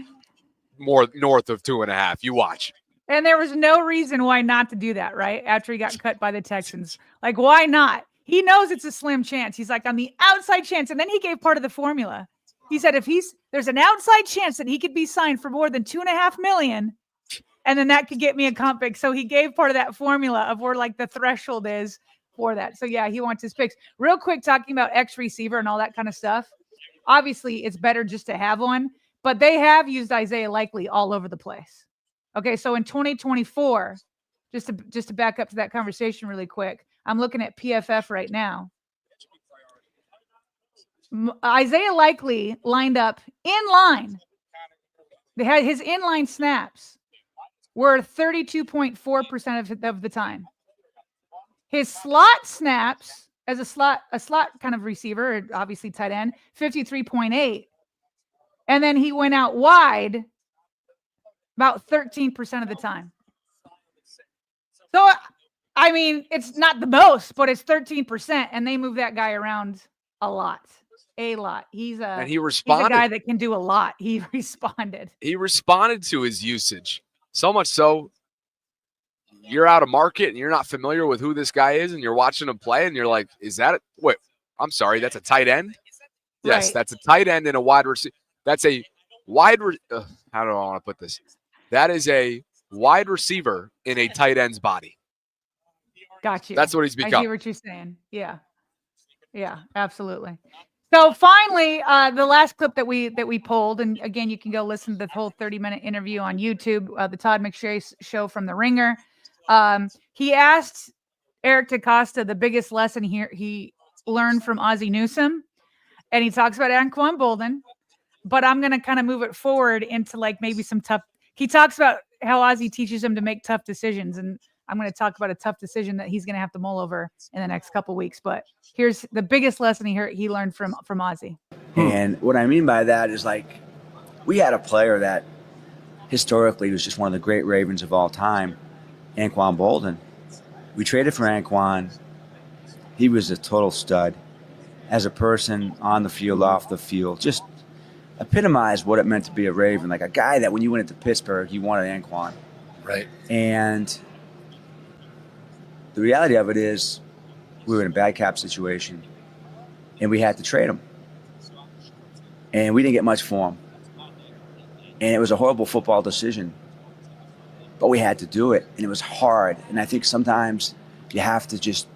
more north of 2.5. You watch. And there was no reason why not to do that, right? After he got cut by the Texans. Like, why not? He knows it's a slim chance. He's like, on the outside chance. And then he gave part of the formula. He said, there's an outside chance that he could be signed for more than $2.5 million, and then that could get me a comp pick. So he gave part of that formula of where like the threshold is for that. So yeah, he wants his picks. Real quick, talking about X receiver and all that kind of stuff. Obviously, it's better just to have one, but they have used Isaiah Likely all over the place. Okay, so in 2024, just to back up to that conversation really quick, I'm looking at PFF right now. Isaiah Likely lined up in line. They had his inline snaps were 32.4% of the time. His slot snaps as a slot kind of receiver, obviously tight end, 53.8. And then he went out wide about 13% of the time. So, I mean, it's not the most, but it's 13%, and they move that guy around a lot. He's and he responded. He's a guy that can do a lot. He responded. He responded to his usage. So much so, you're out of market and you're not familiar with who this guy is, and you're watching him play, and you're like, is that a, wait, I'm sorry, that's a tight end? Yes, Right. That's a tight end and a wide receiver. That's a wide how do I want to put this? That is a wide receiver in a tight end's body. Got you. That's what he's become. I see what you're saying. Yeah. Yeah, absolutely. So finally, the last clip that we pulled, and again, you can go listen to the whole 30-minute interview on YouTube, the Todd McShay show from The Ringer. He asked Eric DaCosta the biggest lesson he learned from Ozzie Newsome, and he talks about Anquan Boldin, but I'm going to kind of move it forward into like maybe some tough. He talks about how Ozzie teaches him to make tough decisions, and I'm going to talk about a tough decision that he's going to have to mull over in the next couple of weeks. But here's the biggest lesson he learned from Ozzie. And what I mean by that is, like, we had a player that historically was just one of the great Ravens of all time, Anquan Boldin. We traded for Anquan. He was a total stud as a person, on the field, off the field. Just epitomized what it meant to be a Raven. Like a guy that when you went into Pittsburgh, you wanted Anquan. Right. And the reality of it is we were in a bad cap situation, and we had to trade him. And we didn't get much for him. And it was a horrible football decision. But we had to do it, and it was hard. And I think sometimes you have to just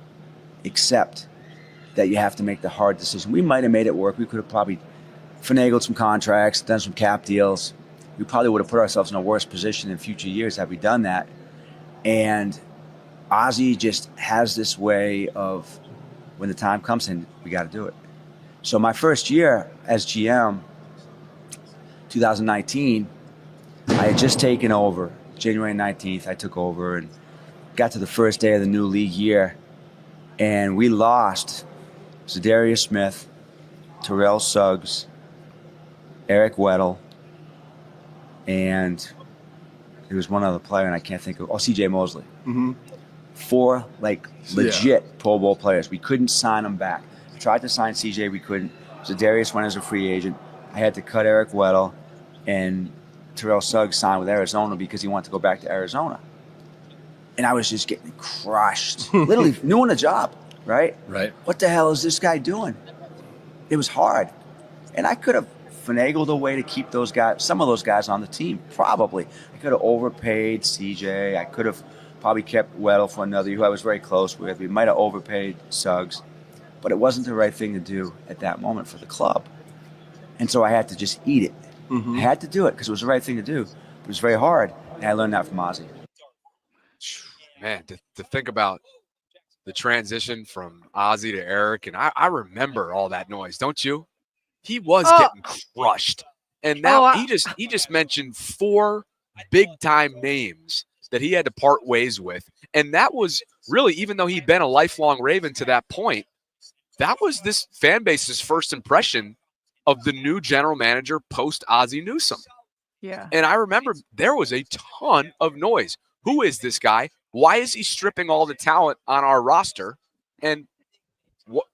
accept that you have to make the hard decision. We might have made it work. We could have probably finagled some contracts, done some cap deals. We probably would have put ourselves in a worse position in future years had we done that. And Ozzie just has this way of, when the time comes in, we got to do it. So my first year as GM, 2019, I had just taken over. January 19th, I took over and got to the first day of the new league year, and we lost Zadarius Smith, Terrell Suggs, Eric Weddle, and there was one other player, and I can't think of. CJ Mosley. Mm-hmm. 4 legit Pro Bowl players. We couldn't sign them back. I tried to sign CJ, we couldn't. Zadarius went as a free agent. I had to cut Eric Weddle, and Terrell Suggs signed with Arizona because he wanted to go back to Arizona. And I was just getting crushed. Literally new on the job, right? Right. What the hell is this guy doing? It was hard. And I could have finagled a way to keep those guys, some of those guys on the team, probably. I could have overpaid CJ. I could have probably kept Weddle for another year, who I was very close with. We might have overpaid Suggs. But it wasn't the right thing to do at that moment for the club. And so I had to just eat it. Mm-hmm. I had to do it because it was the right thing to do. It was very hard, and I learned that from Ozzie. Man, to think about the transition from Ozzie to Eric, and I remember all that noise, don't you? He was getting crushed. And now he just mentioned 4 big-time names that he had to part ways with. And that was really, even though he'd been a lifelong Raven to that point, that was this fan base's first impression of the new general manager post Ozzie Newsome. Yeah. And I remember there was a ton of noise. Who is this guy? Why is he stripping all the talent on our roster? And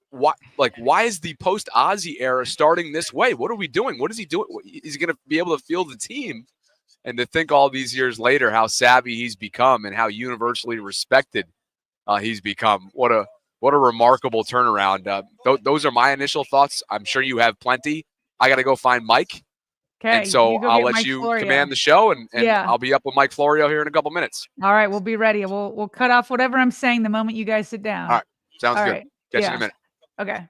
why is the post Ozzie era starting this way? What are we doing? What is he doing? Is he going to be able to field the team? And to think all these years later how savvy he's become and how universally respected he's become. What a remarkable turnaround. Those are my initial thoughts. I'm sure you have plenty. I got to go find Mike. Okay. And so I'll let Mike you Florio. command the show, and Yeah. I'll be up with Mike Florio here in a couple minutes. All right. We'll be ready. We'll cut off whatever I'm saying the moment you guys sit down. All right. Sounds All good. right. Catch you in a minute. Okay.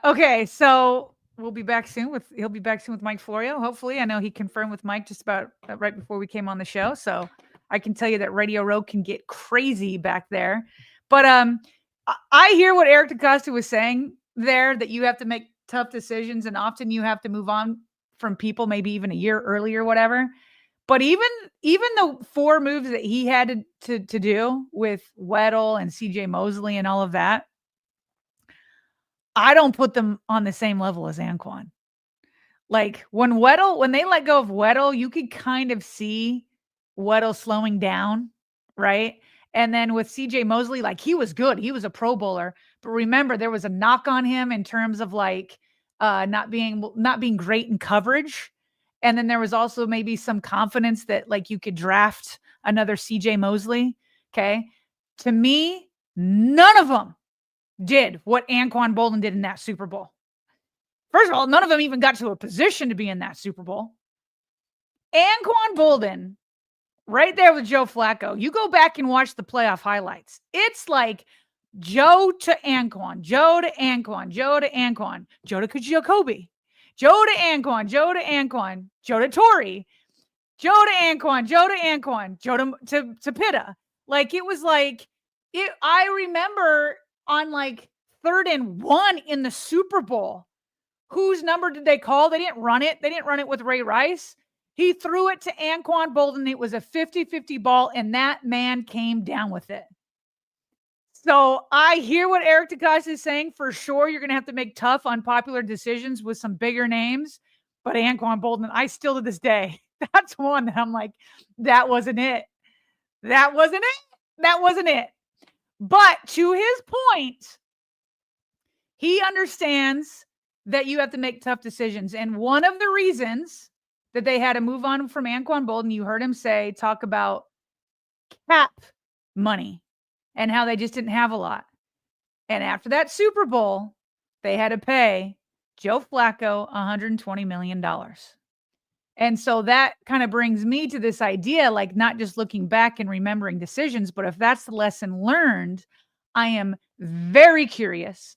Okay. So he'll be back soon with Mike Florio. Hopefully. I know he confirmed with Mike just about right before we came on the show. So I can tell you that Radio Row can get crazy back there. But I hear what Eric DaCosta was saying there that you have to make tough decisions, and often you have to move on from people maybe even a year early or whatever. But even the 4 moves that he had to do with Weddle and CJ Mosley and all of that, I don't put them on the same level as Anquan. Like when they let go of Weddle, you could kind of see Weddle slowing down, right? And then with CJ Mosley, like he was good. He was a Pro Bowler. But remember, there was a knock on him in terms of like not being great in coverage. And then there was also maybe some confidence that like you could draft another CJ Mosley. Okay. To me, none of them did what Anquan Boldin did in that Super Bowl. First of all, none of them even got to a position to be in that Super Bowl. Anquan Boldin, right there with Joe Flacco. You go back and watch the playoff highlights. It's like Joe to Anquan, Joe to Anquan, Joe to Anquan, Joe to Jacoby, Joe to Anquan, Joe to Anquan, Joe to Torrey, Joe to Anquan, Joe to Anquan, Joe to Pitta. Like it was like it. I remember on like 3rd and 1 in the Super Bowl. Whose number did they call? They didn't run it. They didn't run it with Ray Rice. He threw it to Anquan Boldin. It was a 50-50 ball, and that man came down with it. So I hear what Eric DeCosta is saying. For sure, you're going to have to make tough, unpopular decisions with some bigger names. But Anquan Boldin, I still to this day, that's one that I'm like, that wasn't it. That wasn't it. That wasn't it. But to his point, he understands that you have to make tough decisions. And one of the reasons that they had to move on from Anquan Boldin, you heard him talk about cap money and how they just didn't have a lot. And after that Super Bowl, they had to pay Joe Flacco $120 million. And so that kind of brings me to this idea, like not just looking back and remembering decisions, but if that's the lesson learned, I am very curious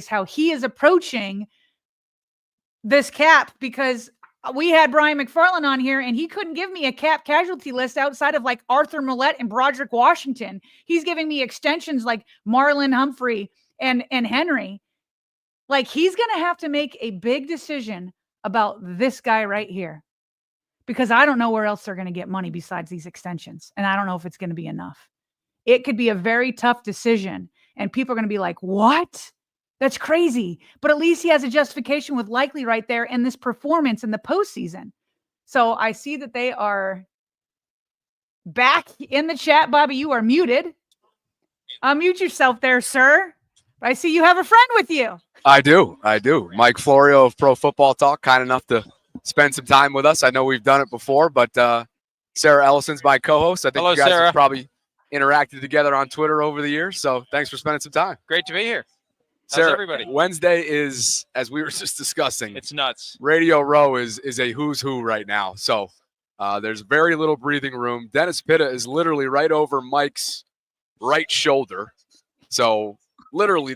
how he is approaching this cap, because we had Brian McFarland on here and he couldn't give me a cap casualty list outside of like Arthur Millette and Broderick Washington. He's giving me extensions like Marlon Humphrey and Henry. Like he's going to have to make a big decision about this guy right here, because I don't know where else they're going to get money besides these extensions. And I don't know if it's going to be enough. It could be a very tough decision. And people are going to be like, what? That's crazy. But at least he has a justification with Likely right there and this performance in the postseason. So I see that they are back in the chat. Bobby, you are muted. Unmute yourself there, sir. I see you have a friend with you. I do. Mike Florio of Pro Football Talk, kind enough to spend some time with us. I know we've done it before, but Sarah Ellison's my co-host. I think Hello, you guys Sarah. have probably interacted together on Twitter over the years. So thanks for spending some time. Great to be here. Sarah, how's everybody? Wednesday is, as we were just discussing, It's nuts. Radio Row is a who's who right now. So there's very little breathing room. Dennis Pitta is literally right over Mike's right shoulder. So literally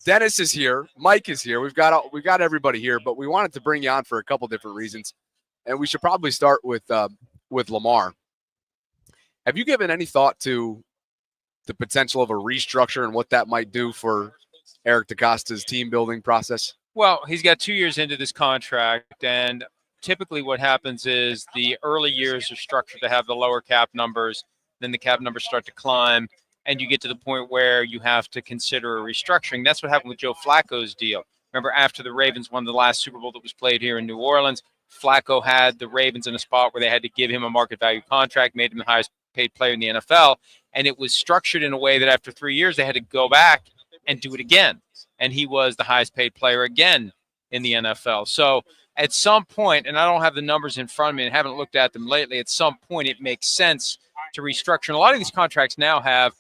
Dennis is here. Mike is here. We've got everybody here, but we wanted to bring you on for a couple different reasons. And we should probably start with Lamar. Have you given any thought to the potential of a restructure and what that might do for Eric DeCosta's team building process? Well, he's got 2 years into this contract, and typically what happens is the early years are structured to have the lower cap numbers, then the cap numbers start to climb, and you get to the point where you have to consider a restructuring. That's what happened with Joe Flacco's deal. Remember, after the Ravens won the last Super Bowl that was played here in New Orleans, Flacco had the Ravens in a spot where they had to give him a market value contract, made him the highest paid player in the NFL, and it was structured in a way that after 3 years they had to go back and do it again, and he was the highest paid player again in the NFL. So at some point, and I don't have the numbers in front of me and haven't looked at them lately, at some point it makes sense to restructure. And a lot of these contracts now have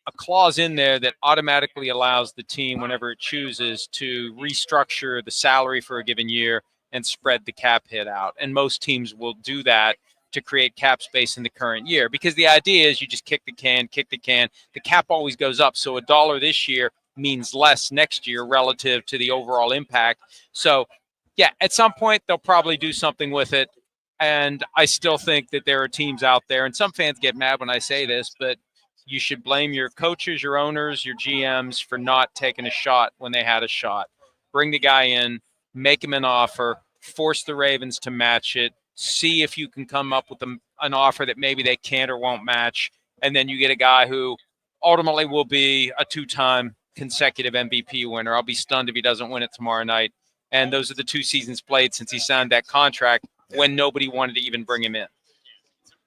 a clause in there that automatically allows the team, whenever it chooses, to restructure the salary for a given year and spread the cap hit out. And most teams will do that to create cap space in the current year, because the idea is you just kick the can. The cap always goes up. So $1 this year means less next year relative to the overall impact. So yeah, at some point they'll probably do something with it. And I still think that there are teams out there, and some fans get mad when I say this, but you should blame your coaches, your owners, your GMs for not taking a shot when they had a shot. Bring the guy in, make him an offer, force the Ravens to match it, see if you can come up with an offer that maybe they can't or won't match, and then you get a guy who ultimately will be a 2-time consecutive MVP winner. I'll be stunned if he doesn't win it tomorrow night. And those are the 2 seasons played since he signed that contract when nobody wanted to even bring him in.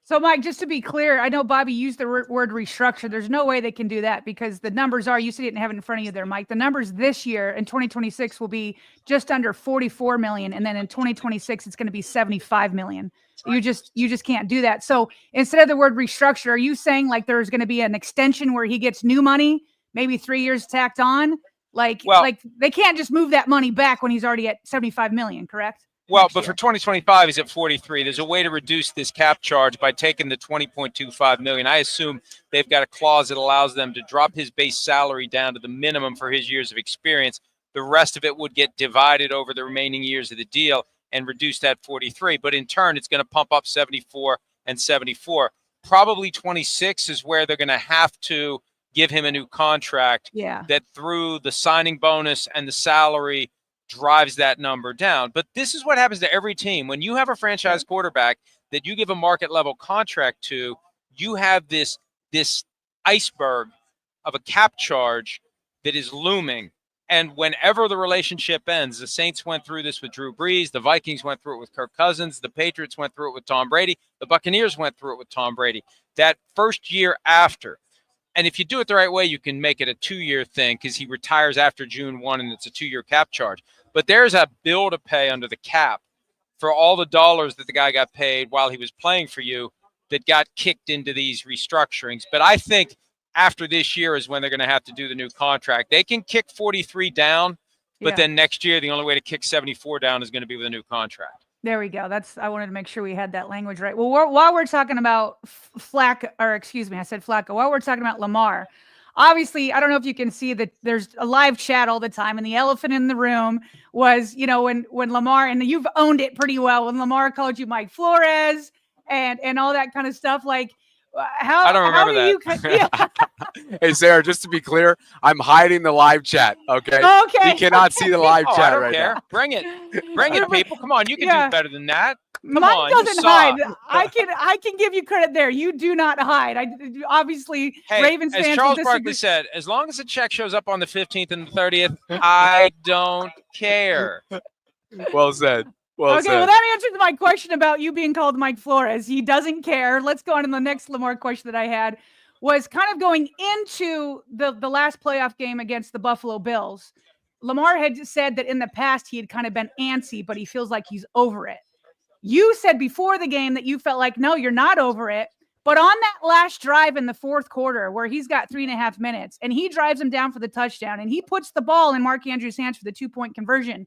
So, Mike, just to be clear, I know Bobby used the word restructure. There's no way they can do that because the numbers are, you didn't have it in front of you there, Mike. The numbers this year in 2026 will be just under 44 million. And then in 2026, it's going to be 75 million. You just can't do that. So instead of the word restructure, are you saying like there's going to be an extension where he gets new money, maybe 3 years tacked on? Like they can't just move that money back when he's already at 75 million, correct? Well, but for 2025, he's at 43. There's a way to reduce this cap charge by taking the 20.25 million. I assume they've got a clause that allows them to drop his base salary down to the minimum for his years of experience. The rest of it would get divided over the remaining years of the deal and reduce that 43. But in turn, it's going to pump up 74 and 74. Probably 26 is where they're going to have to give him a new contract. Yeah. That through the signing bonus and the salary drives that number down. But this is what happens to every team. When you have a franchise quarterback that you give a market level contract to, you have this iceberg of a cap charge that is looming. And whenever the relationship ends, the Saints went through this with Drew Brees, the Vikings went through it with Kirk Cousins, the Patriots went through it with Tom Brady, the Buccaneers went through it with Tom Brady. That first year after, and if you do it the right way, you can make it a 2-year thing because he retires after June 1 and it's a 2-year cap charge. But there's a bill to pay under the cap for all the dollars that the guy got paid while he was playing for you that got kicked into these restructurings. But I think after this year is when they're going to have to do the new contract. They can kick 43 down, but then next year, the only way to kick 74 down is going to be with a new contract. There we go. I wanted to make sure we had that language right. Well, while we're talking about I said Flacco, while we're talking about Lamar, obviously, I don't know if you can see that there's a live chat all the time, and the elephant in the room was, when Lamar, and you've owned it pretty well, when Lamar called you Mike Flores and all that kind of stuff. Like, I don't remember that. Hey, Sarah, just to be clear, I'm hiding the live chat. Okay. You cannot see the live chat right now. Bring it, people. Come on, you can do better than that. Mike doesn't hide. I can give you credit there. You do not hide. Obviously, Ravens fans. As Charles Barkley said, as long as the check shows up on the 15th and the 30th, I don't care. Well said. Well, that answers my question about you being called Mike Flores. He doesn't care. Let's go on to the next Lamar question that I had. Was kind of going into the last playoff game against the Buffalo Bills. Lamar had said that in the past he had kind of been antsy, but he feels like he's over it. You said before the game that you felt like, no, you're not over it. But on that last drive in the fourth quarter where he's got 3.5 minutes and he drives him down for the touchdown and he puts the ball in Mark Andrews' hands for the 2-point conversion.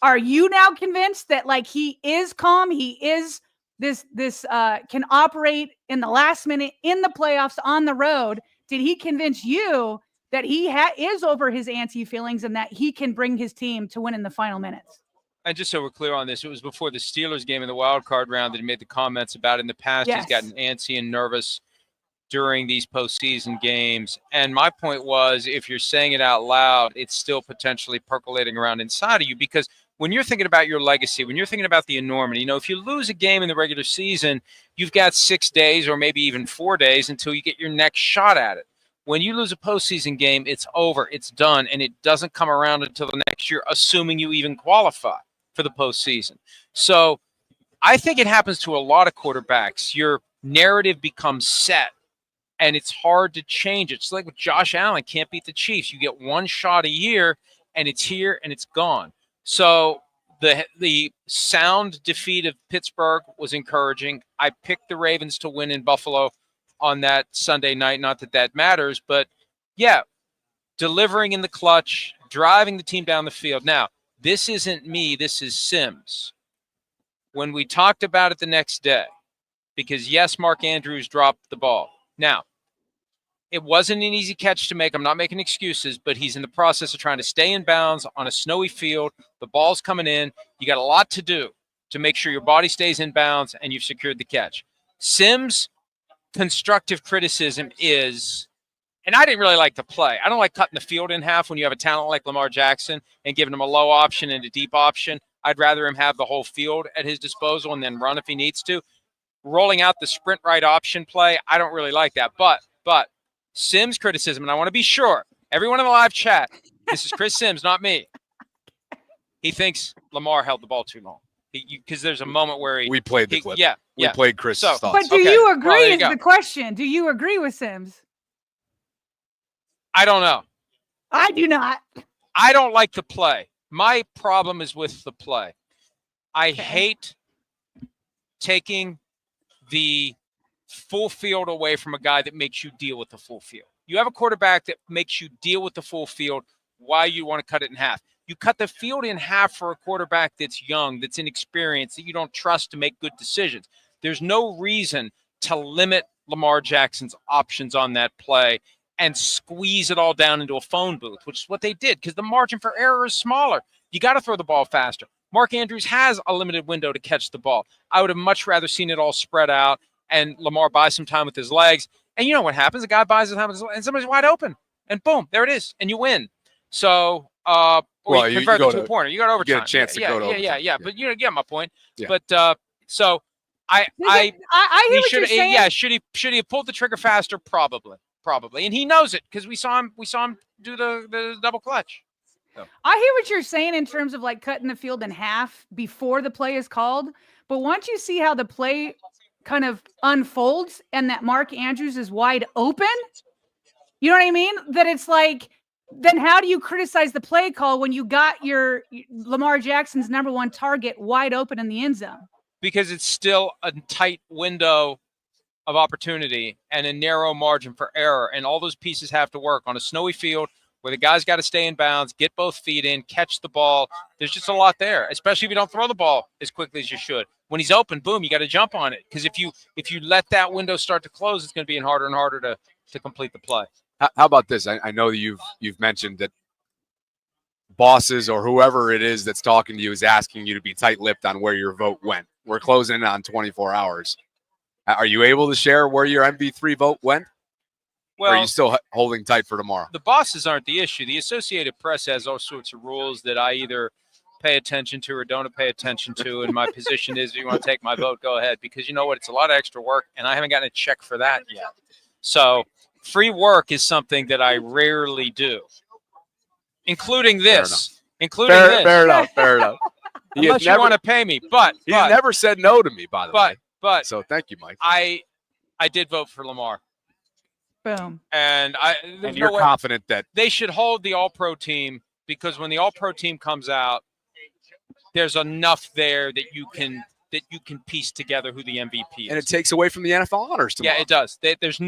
Are you now convinced that like he is calm? He is this can operate in the last minute in the playoffs on the road. Did he convince you that he is over his antsy feelings and that he can bring his team to win in the final minutes? And just so we're clear on this, it was before the Steelers game in the wild card round that he made the comments about in the past. Yes. He's gotten antsy and nervous during these postseason games. And my point was, if you're saying it out loud, it's still potentially percolating around inside of you, because when you're thinking about your legacy, when you're thinking about the enormity, if you lose a game in the regular season, you've got 6 days or maybe even 4 days until you get your next shot at it. When you lose a postseason game, it's over, it's done, and it doesn't come around until the next year, assuming you even qualify for the postseason. So I think it happens to a lot of quarterbacks. Your narrative becomes set, and it's hard to change it. It's like with Josh Allen, can't beat the Chiefs. You get one shot a year, and it's here, and it's gone. So the sound defeat of Pittsburgh was encouraging. I picked the Ravens to win in Buffalo on that Sunday night. Not that that matters, but yeah, delivering in the clutch, driving the team down the field. Now, this isn't me. This is Sims. When we talked about it the next day, because yes, Mark Andrews dropped the ball. Now, it wasn't an easy catch to make. I'm not making excuses, but he's in the process of trying to stay in bounds on a snowy field. The ball's coming in. You got a lot to do to make sure your body stays in bounds and you've secured the catch. Sims constructive criticism is, and I didn't really like the play. I don't like cutting the field in half when you have a talent like Lamar Jackson and giving him a low option and a deep option. I'd rather him have the whole field at his disposal and then run if he needs to. Rolling out the sprint right option play, I don't really like that. But Sims' criticism, and I want to be sure, everyone in the live chat, this is Chris Sims, not me. He thinks Lamar held the ball too long. Because there's a moment where we played the clip. Yeah. We played Chris' thoughts. But do you agree is the question. Do you agree with Sims? I don't know. I do not. I don't like the play. My problem is with the play. I hate taking the full field away from a guy that makes you deal with the full field. You have a quarterback that makes you deal with the full field. Why you want to cut it in half? You cut the field in half for a quarterback that's young, that's inexperienced, that you don't trust to make good decisions. There's no reason to limit Lamar Jackson's options on that play and squeeze it all down into a phone booth, which is what they did because the margin for error is smaller. You got to throw the ball faster. Mark Andrews has a limited window to catch the ball. I would have much rather seen it all spread out and Lamar buy some time with his legs. And you know what happens? The guy buys some time with his legs and somebody's wide open. And boom, there it is. And you win. So, or you convert it to a pointer. You got overtime. You get a chance to go to overtime. Yeah. But you get my point. Yeah. But so I hear what you're saying. Yeah, should he have pulled the trigger faster? Probably. And he knows it because we saw him do the double clutch. So. I hear what you're saying in terms of like cutting the field in half before the play is called. But once you see how the play kind of unfolds and that Mark Andrews is wide open, you know what I mean? That it's like, then how do you criticize the play call when you got your Lamar Jackson's number one target wide open in the end zone? Because it's still a tight window of opportunity and a narrow margin for error. And all those pieces have to work on a snowy field where the guy's got to stay in bounds, get both feet in, catch the ball. There's just a lot there, especially if you don't throw the ball as quickly as you should. When he's open, boom, you got to jump on it. Because if you let that window start to close, it's going to be harder and harder to complete the play. How about this? I know that you've mentioned that bosses or whoever it is that's talking to you is asking you to be tight-lipped on where your vote went. We're closing in on 24 hours. Are you able to share where your MB3 vote went? Well, or are you still holding tight for tomorrow? The bosses aren't the issue. The Associated Press has all sorts of rules that I either pay attention to or don't pay attention to. And my position is, if you want to take my vote, go ahead. Because you know what? It's a lot of extra work, and I haven't gotten a check for that yet. So free work is something that I rarely do, including this. Fair enough. Unless you want to pay me. But he's never said no to me, by the way. But so thank you, Mike. I did vote for Lamar. Boom. And you're confident that they should hold the All-Pro team, because when the All-Pro team comes out, there's enough there that you can piece together who the MVP is. And it takes away from the NFL honors tomorrow. Yeah, it does. There's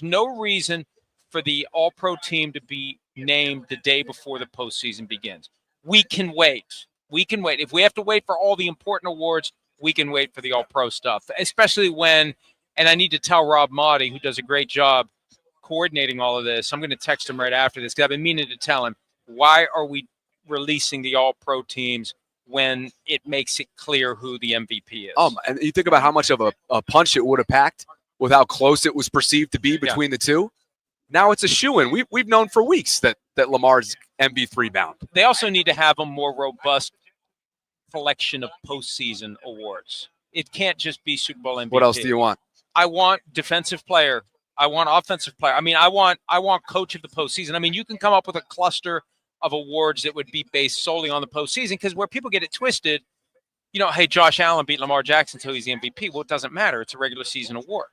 no reason for the All-Pro team to be named the day before the postseason begins. We can wait. If we have to wait for all the important awards, we can wait for the All-Pro stuff, especially when, and I need to tell Rob Motti, who does a great job coordinating all of this. I'm going to text him right after this because I've been meaning to tell him, why are we releasing the All-Pro teams when it makes it clear who the MVP is? And you think about how much of a punch it would have packed with how close it was perceived to be between the two. Now it's a shoo-in. We've known for weeks that Lamar's MB3 bound. They also need to have a more robust collection of postseason awards. It can't just be Super Bowl MVP. What else do you want? I want defensive player. I want offensive player. I mean, I want coach of the postseason. I mean, you can come up with a cluster of awards that would be based solely on the postseason, because where people get it twisted, hey, Josh Allen beat Lamar Jackson until he's the MVP. Well, it doesn't matter. It's a regular season award.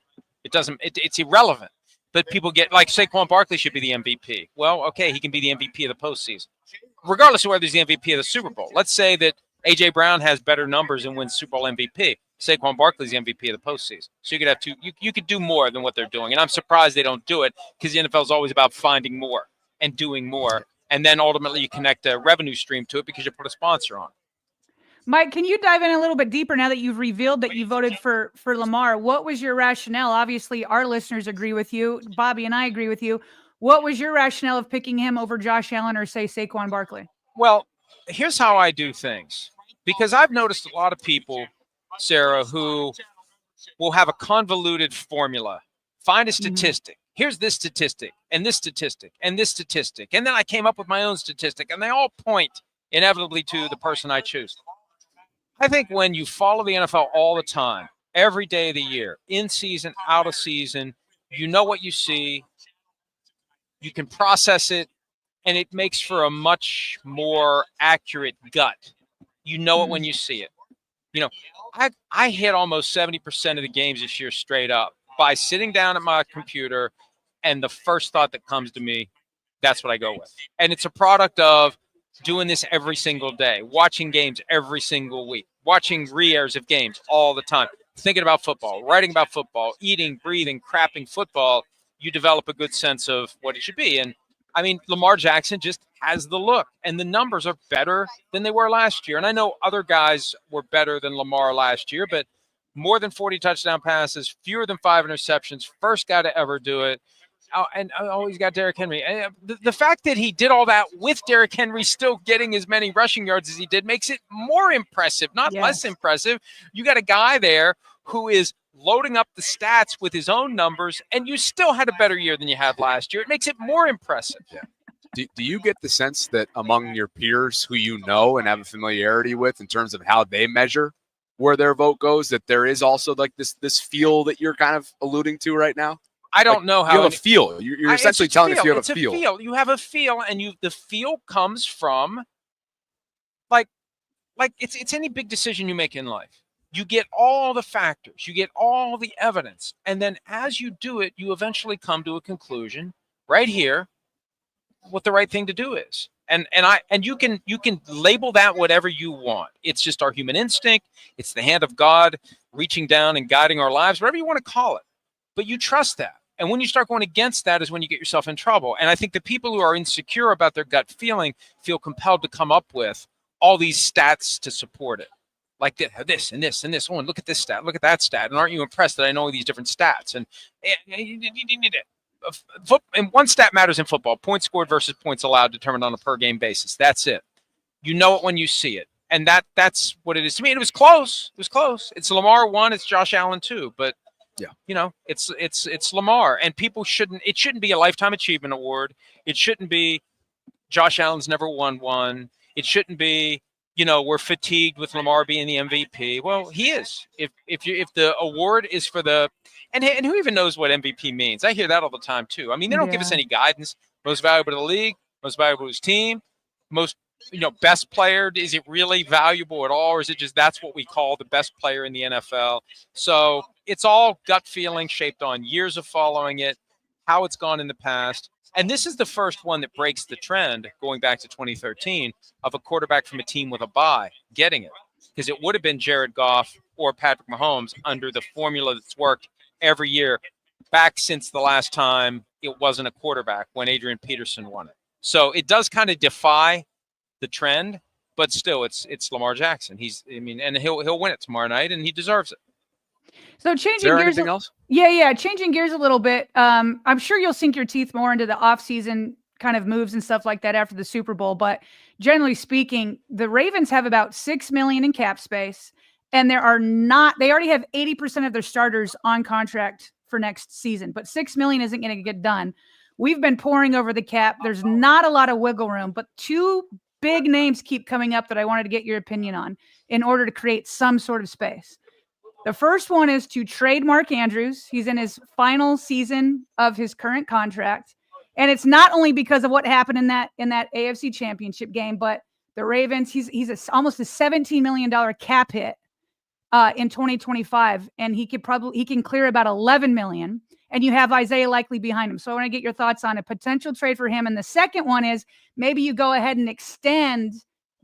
It's irrelevant. But people get, like, Saquon Barkley should be the MVP. Well, okay, he can be the MVP of the postseason, regardless of whether he's the MVP of the Super Bowl. Let's say that A.J. Brown has better numbers and wins Super Bowl MVP. Saquon Barkley's the MVP of the postseason. So you could have two. You could do more than what they're doing. And I'm surprised they don't do it, because the NFL is always about finding more and doing more. And then ultimately you connect a revenue stream to it because you put a sponsor on. Mike, can you dive in a little bit deeper now that you've revealed that you voted for Lamar? What was your rationale? Obviously, our listeners agree with you. Bobby and I agree with you. What was your rationale of picking him over Josh Allen or, say, Saquon Barkley? Well, here's how I do things. Because I've noticed a lot of people, Sarah, who will have a convoluted formula find a statistic. Here's this statistic, and this statistic, and this statistic. And then I came up with my own statistic, and they all point inevitably to the person I choose. I think when you follow the NFL all the time, every day of the year, in season, out of season, you know what you see, you can process it, and it makes for a much more accurate gut. You know it when you see it. You know, I hit almost 70% of the games this year straight up by sitting down at my computer, and the first thought that comes to me, that's what I go with. And it's a product of doing this every single day, watching games every single week, watching re-airs of games all the time, thinking about football, writing about football, eating, breathing, crapping football. You develop a good sense of what it should be. And I mean, Lamar Jackson just has the look, and the numbers are better than they were last year. And I know other guys were better than Lamar last year, but more than 40 touchdown passes, fewer than 5 interceptions, first guy to ever do it. And he's got Derrick Henry. And the fact that he did all that with Derrick Henry still getting as many rushing yards as he did makes it more impressive, not less impressive. You got a guy there who is loading up the stats with his own numbers, and you still had a better year than you had last year. It makes it more impressive. Yeah. Do you get the sense that among your peers who you know and have a familiarity with in terms of how they measure where their vote goes, that there is also like this feel that you're kind of alluding to right now? I don't know how you have a feel. You're essentially telling us you have a feel. You have a feel, and the feel comes from like it's any big decision you make in life. You get all the factors, you get all the evidence, and then as you do it, you eventually come to a conclusion right here what the right thing to do is. And you can label that whatever you want. It's just our human instinct. It's the hand of God reaching down and guiding our lives, whatever you want to call it. But you trust that. And when you start going against that is when you get yourself in trouble. And I think the people who are insecure about their gut feeling feel compelled to come up with all these stats to support it. Like this and this and this. Oh, and look at this stat. Look at that stat. And aren't you impressed that I know these different stats? And one stat matters in football. Points scored versus points allowed determined on a per-game basis. That's it. You know it when you see it. And that's what it is to me. And it was close. It was close. It's Lamar 1. It's Josh Allen 2. But yeah, you know, it's Lamar, and people it shouldn't be a lifetime achievement award. It shouldn't be Josh Allen's never won one. It shouldn't be, you know, we're fatigued with Lamar being the MVP. Well, he is. If the award is for and who even knows what MVP means? I hear that all the time too. I mean, they don't give us any guidance. Most valuable to the league, most valuable to his team, most, you know, best player. Is it really valuable at all, or is it just that's what we call the best player in the NFL? So it's all gut feeling shaped on years of following it, how it's gone in the past. And this is the first one that breaks the trend going back to 2013 of a quarterback from a team with a bye getting it. Because it would have been Jared Goff or Patrick Mahomes under the formula that's worked every year back since the last time it wasn't a quarterback when Adrian Peterson won it. So it does kind of defy the trend, but still it's Lamar Jackson. And he'll win it tomorrow night, and he deserves it. So changing Is there gears, anything else? Yeah, changing gears a little bit. I'm sure you'll sink your teeth more into the offseason kind of moves and stuff like that after the Super Bowl. But generally speaking, the Ravens have about $6 million in cap space, and they already have 80% of their starters on contract for next season. But $6 million isn't going to get done. We've been pouring over the cap. There's not a lot of wiggle room, but two big names keep coming up that I wanted to get your opinion on in order to create some sort of space. The first one is to trade Mark Andrews. He's in his final season of his current contract. And it's not only because of what happened in that AFC Championship game, but the Ravens, he's almost a $17 million cap hit in 2025. And he can clear about $11 million. And you have Isaiah Likely behind him. So I want to get your thoughts on a potential trade for him. And the second one is maybe you go ahead and extend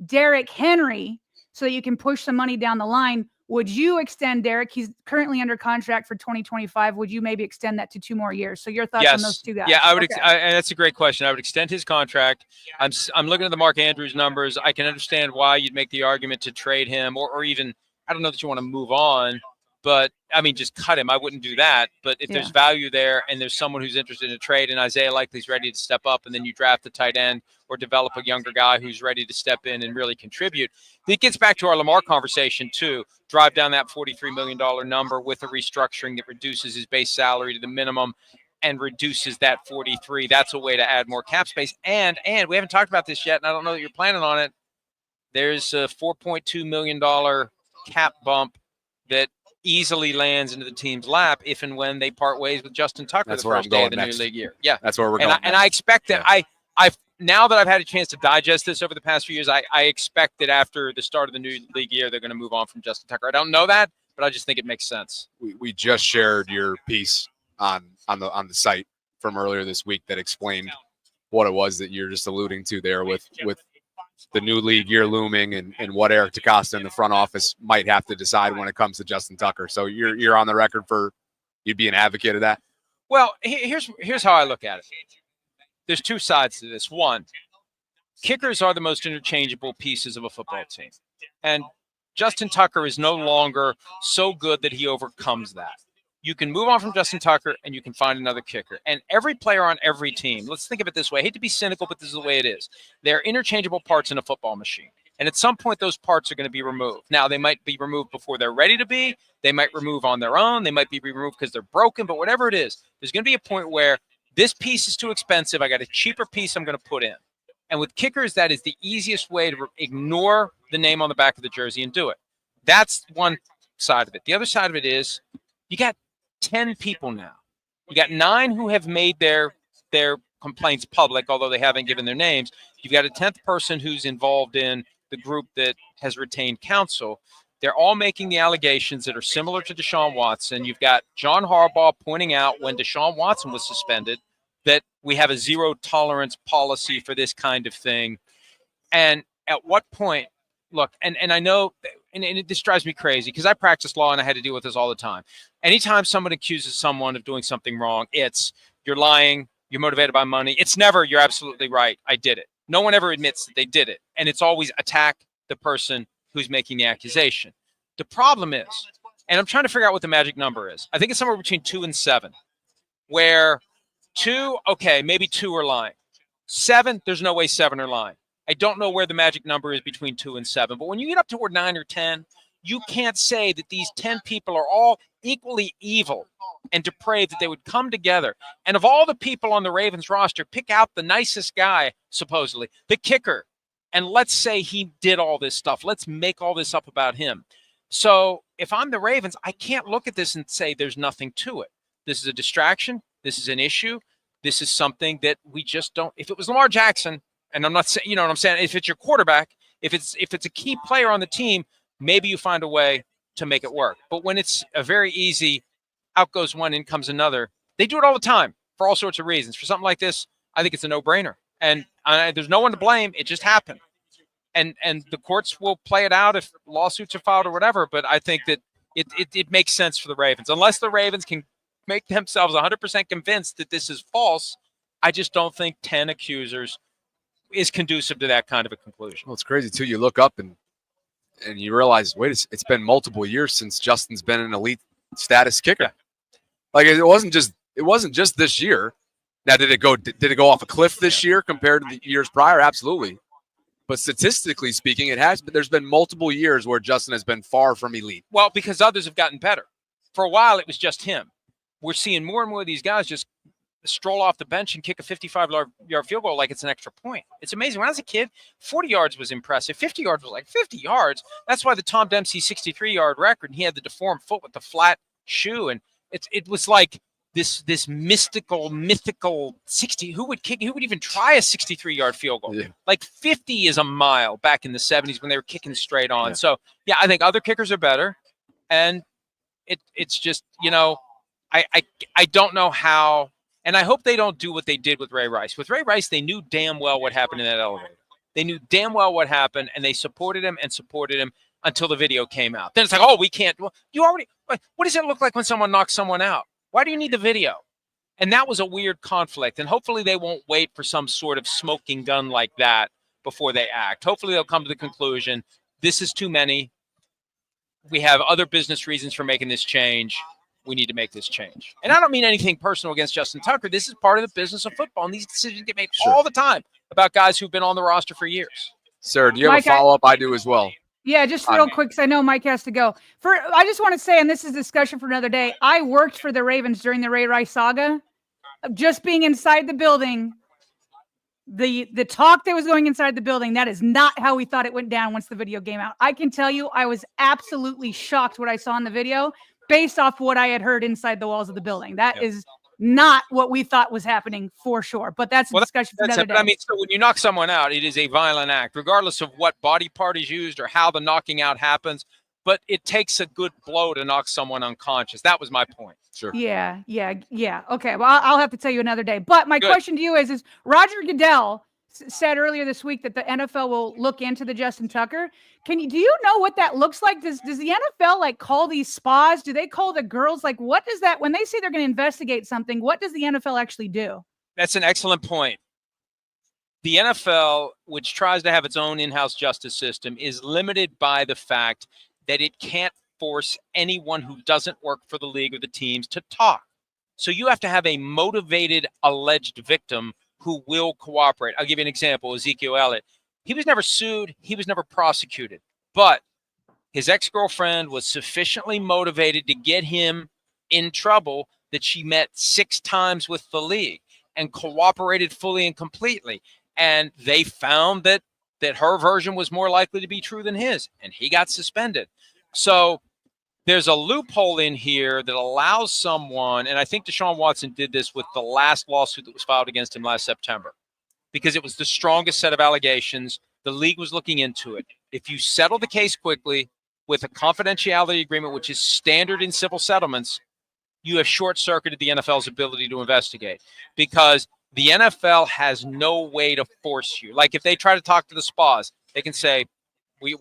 Derrick Henry so that you can push some money down the line. Would you extend Derrick? He's currently under contract for 2025. Would you maybe extend that to 2 more years? So your thoughts on those two guys? Yeah, I would. Okay. That's a great question. I would extend his contract. I'm looking at the Mark Andrews numbers. I can understand why you'd make the argument to trade him, or even I don't know that you want to move on, But I mean, just cut him. I wouldn't do that. But if there's value there and there's someone who's interested in a trade and Isaiah Likely's ready to step up, and then you draft a tight end or develop a younger guy who's ready to step in and really contribute, it gets back to our Lamar conversation too. Drive down that $43 million number with a restructuring that reduces his base salary to the minimum and reduces that 43. That's a way to add more cap space. And we haven't talked about this yet, and I don't know that you're planning on it. There's a $4.2 million cap bump that easily lands into the team's lap if and when they part ways with Justin Tucker the first day of the new league year. Yeah, that's where we're going. And I expect that. I've now that I've had a chance to digest this over the past few years, I expect that after the start of the new league year, they're going to move on from Justin Tucker. I don't know that, but I just think it makes sense. We just shared your piece on the site from earlier this week that explained what it was that you're just alluding to there with the new league year looming and what Eric DeCosta in the front office might have to decide when it comes to Justin Tucker. So you're on the record for you'd be an advocate of that. Well, here's how I look at it. There's two sides to this. One, kickers are the most interchangeable pieces of a football team. And Justin Tucker is no longer so good that he overcomes that. You can move on from Justin Tucker and you can find another kicker. And every player on every team, let's think of it this way. I hate to be cynical, but this is the way it is. They're interchangeable parts in a football machine. And at some point, those parts are going to be removed. Now, they might be removed before they're ready to be. They might remove on their own. They might be removed because they're broken. But whatever it is, there's going to be a point where this piece is too expensive. I got a cheaper piece I'm going to put in. And with kickers, that is the easiest way to ignore the name on the back of the jersey and do it. That's one side of it. The other side of it is you got 10 people now. You got 9 who have made their complaints public, although they haven't given their names. You've got a 10th person who's involved in the group that has retained counsel. They're all making the allegations that are similar to Deshaun Watson. You've got John Harbaugh pointing out when Deshaun Watson was suspended that we have a zero tolerance policy for this kind of thing. And at what point, look, and I know, and this drives me crazy because I practice law and I had to deal with this all the time. Anytime someone accuses someone of doing something wrong, it's you're lying, you're motivated by money. It's never you're absolutely right, I did it. No one ever admits that they did it. And it's always attack the person who's making the accusation. The problem is, and I'm trying to figure out what the magic number is. I think it's somewhere between 2 and 7, where 2, okay, maybe 2 are lying. 7, there's no way 7 are lying. I don't know where the magic number is between 2 and 7, but when you get up toward 9 or 10, you can't say that these 10 people are all equally evil and depraved, that they would come together. And of all the people on the Ravens roster, pick out the nicest guy, supposedly, the kicker, and let's say he did all this stuff. Let's make all this up about him. So if I'm the Ravens, I can't look at this and say there's nothing to it. This is a distraction. This is an issue. This is something that we just don't. If it was Lamar Jackson, and I'm not saying, you know what I'm saying, if it's your quarterback, if it's a key player on the team, maybe you find a way to make it work. But when it's a very easy, out goes one, in comes another, they do it all the time for all sorts of reasons. For something like this, I think it's a no-brainer. And there's no one to blame. It just happened. And the courts will play it out if lawsuits are filed or whatever. But I think that it makes sense for the Ravens. Unless the Ravens can make themselves 100% convinced that this is false, I just don't think 10 accusers is conducive to that kind of a conclusion. Well, it's crazy, too. You look up and you realize, wait, it's been multiple years since Justin's been an elite status kicker. Yeah. Like, it wasn't just this year. Now, did it go off a cliff this year compared to the years prior? Absolutely. But statistically speaking, it has. But there's been multiple years where Justin has been far from elite. Well, because others have gotten better. For a while, it was just him. We're seeing more and more of these guys just stroll off the bench and kick a 55-yard field goal like it's an extra point. It's amazing. When I was a kid, 40 yards was impressive. 50 yards was like 50 yards. That's why the Tom Dempsey 63-yard record, and he had the deformed foot with the flat shoe. And it was like this mythical 60. Who would even try a 63-yard field goal? Yeah. Like 50 is a mile back in the 70s when they were kicking straight on. Yeah. So, yeah, I think other kickers are better. And it's just, I don't know how, and I hope they don't do what they did with Ray Rice. With Ray Rice, they knew damn well what happened in that elevator. They knew damn well what happened, and they supported him until the video came out. Then it's like, oh, we can't. Well, what does it look like when someone knocks someone out? Why do you need the video? And that was a weird conflict, and hopefully they won't wait for some sort of smoking gun like that before they act. Hopefully they'll come to the conclusion, this is too many. we have other business reasons for making this change. We need to make this change. And I don't mean anything personal against Justin Tucker. This is part of the business of football, and these decisions get made all the time about guys who've been on the roster for years. Sir, do you have Mike, a follow-up? I do as well. Yeah, just real quick, because I know Mike has to go. I just want to say, and this is discussion for another day, I worked for the Ravens during the Ray Rice saga. Just being inside the building, the talk that was going inside the building, that is not how we thought it went down once the video came out. I can tell you I was absolutely shocked what I saw in the video based off what I had heard inside the walls of the building. That is not what we thought was happening for sure. But that's a discussion for another day. I mean, so when you knock someone out, it is a violent act, regardless of what body part is used or how the knocking out happens. But it takes a good blow to knock someone unconscious. That was my point. Sure. Yeah. Okay. Well, I'll have to tell you another day. But my question to you is Roger Goodell said earlier this week that the NFL will look into the Justin Tucker. Do you know what that looks like? Does the NFL like call these spas? Do they call the girls? Like, what does that, when they say they're going to investigate something, what does the NFL actually do? That's an excellent point. The NFL, which tries to have its own in-house justice system, is limited by the fact that it can't force anyone who doesn't work for the league or the teams to talk. So you have to have a motivated alleged victim who will cooperate. I'll give you an example. Ezekiel Elliott. He was never sued. He was never prosecuted. But his ex-girlfriend was sufficiently motivated to get him in trouble that she met 6 times with the league and cooperated fully and completely. And they found that her version was more likely to be true than his, and he got suspended. So there's a loophole in here that allows someone, and I think Deshaun Watson did this with the last lawsuit that was filed against him last September, because it was the strongest set of allegations. The league was looking into it. If you settle the case quickly with a confidentiality agreement, which is standard in civil settlements, you have short-circuited the NFL's ability to investigate, because the NFL has no way to force you. Like if they try to talk to the spas, they can say, we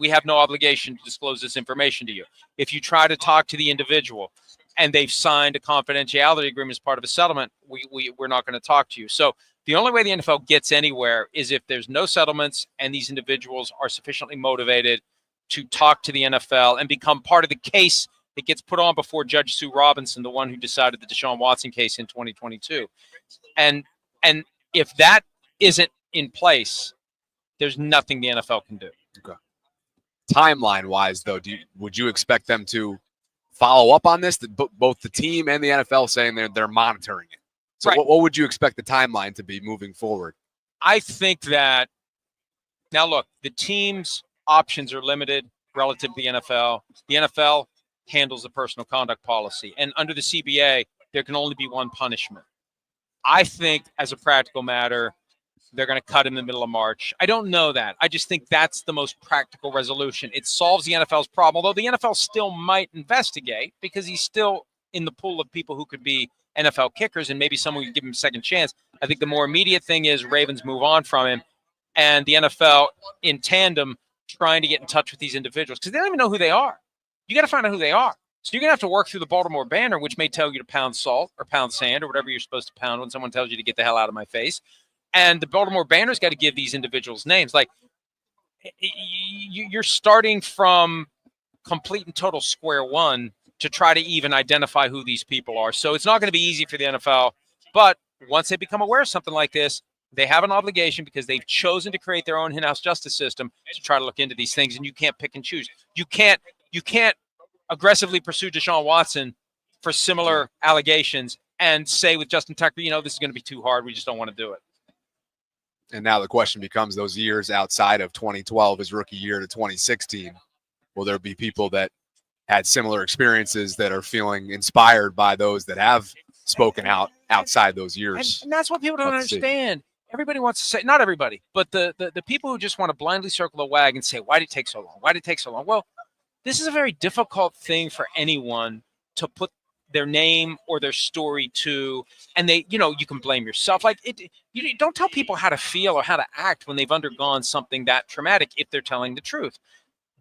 have no obligation to disclose this information to you. If you try to talk to the individual and they've signed a confidentiality agreement as part of a settlement, we're not going to talk to you. So the only way the NFL gets anywhere is if there's no settlements and these individuals are sufficiently motivated to talk to the NFL and become part of the case that gets put on before Judge Sue Robinson, the one who decided the Deshaun Watson case in 2022. And if that isn't in place, there's nothing the NFL can do. Okay. Timeline-wise, though, would you expect them to follow up on this? Both the team and the NFL saying they're monitoring it. So right. What would you expect the timeline to be moving forward? I think that now, look, the team's options are limited relative to the NFL. The NFL handles the personal conduct policy, and under the CBA, there can only be one punishment. I think, as a practical matter, they're going to cut in the middle of March. I don't know that. I just think that's the most practical resolution. It solves the NFL's problem, although the NFL still might investigate because he's still in the pool of people who could be NFL kickers, and maybe someone would give him a second chance. I think the more immediate thing is Ravens move on from him, and the NFL in tandem trying to get in touch with these individuals because they don't even know who they are. You got to find out who they are. So you're going to have to work through the Baltimore banner, which may tell you to pound salt or pound sand or whatever you're supposed to pound when someone tells you to get the hell out of my face. And the Baltimore banner's got to give these individuals names. Like you're starting from complete and total square one to try to even identify who these people are. So it's not going to be easy for the NFL. But once they become aware of something like this, they have an obligation because they've chosen to create their own in-house justice system to try to look into these things. And you can't pick and choose. You can't aggressively pursue Deshaun Watson for similar allegations and say with Justin Tucker, this is going to be too hard. We just don't want to do it. And now the question becomes those years outside of 2012, his rookie year to 2016, will there be people that had similar experiences that are feeling inspired by those that have spoken out outside those years? And that's what people don't understand. Everybody wants to say, not everybody, but the people who just want to blindly circle the wagon and say, why did it take so long? Why did it take so long? Well, this is a very difficult thing for anyone to put their name or their story to, and you can blame yourself. Like you don't tell people how to feel or how to act when they've undergone something that traumatic if they're telling the truth.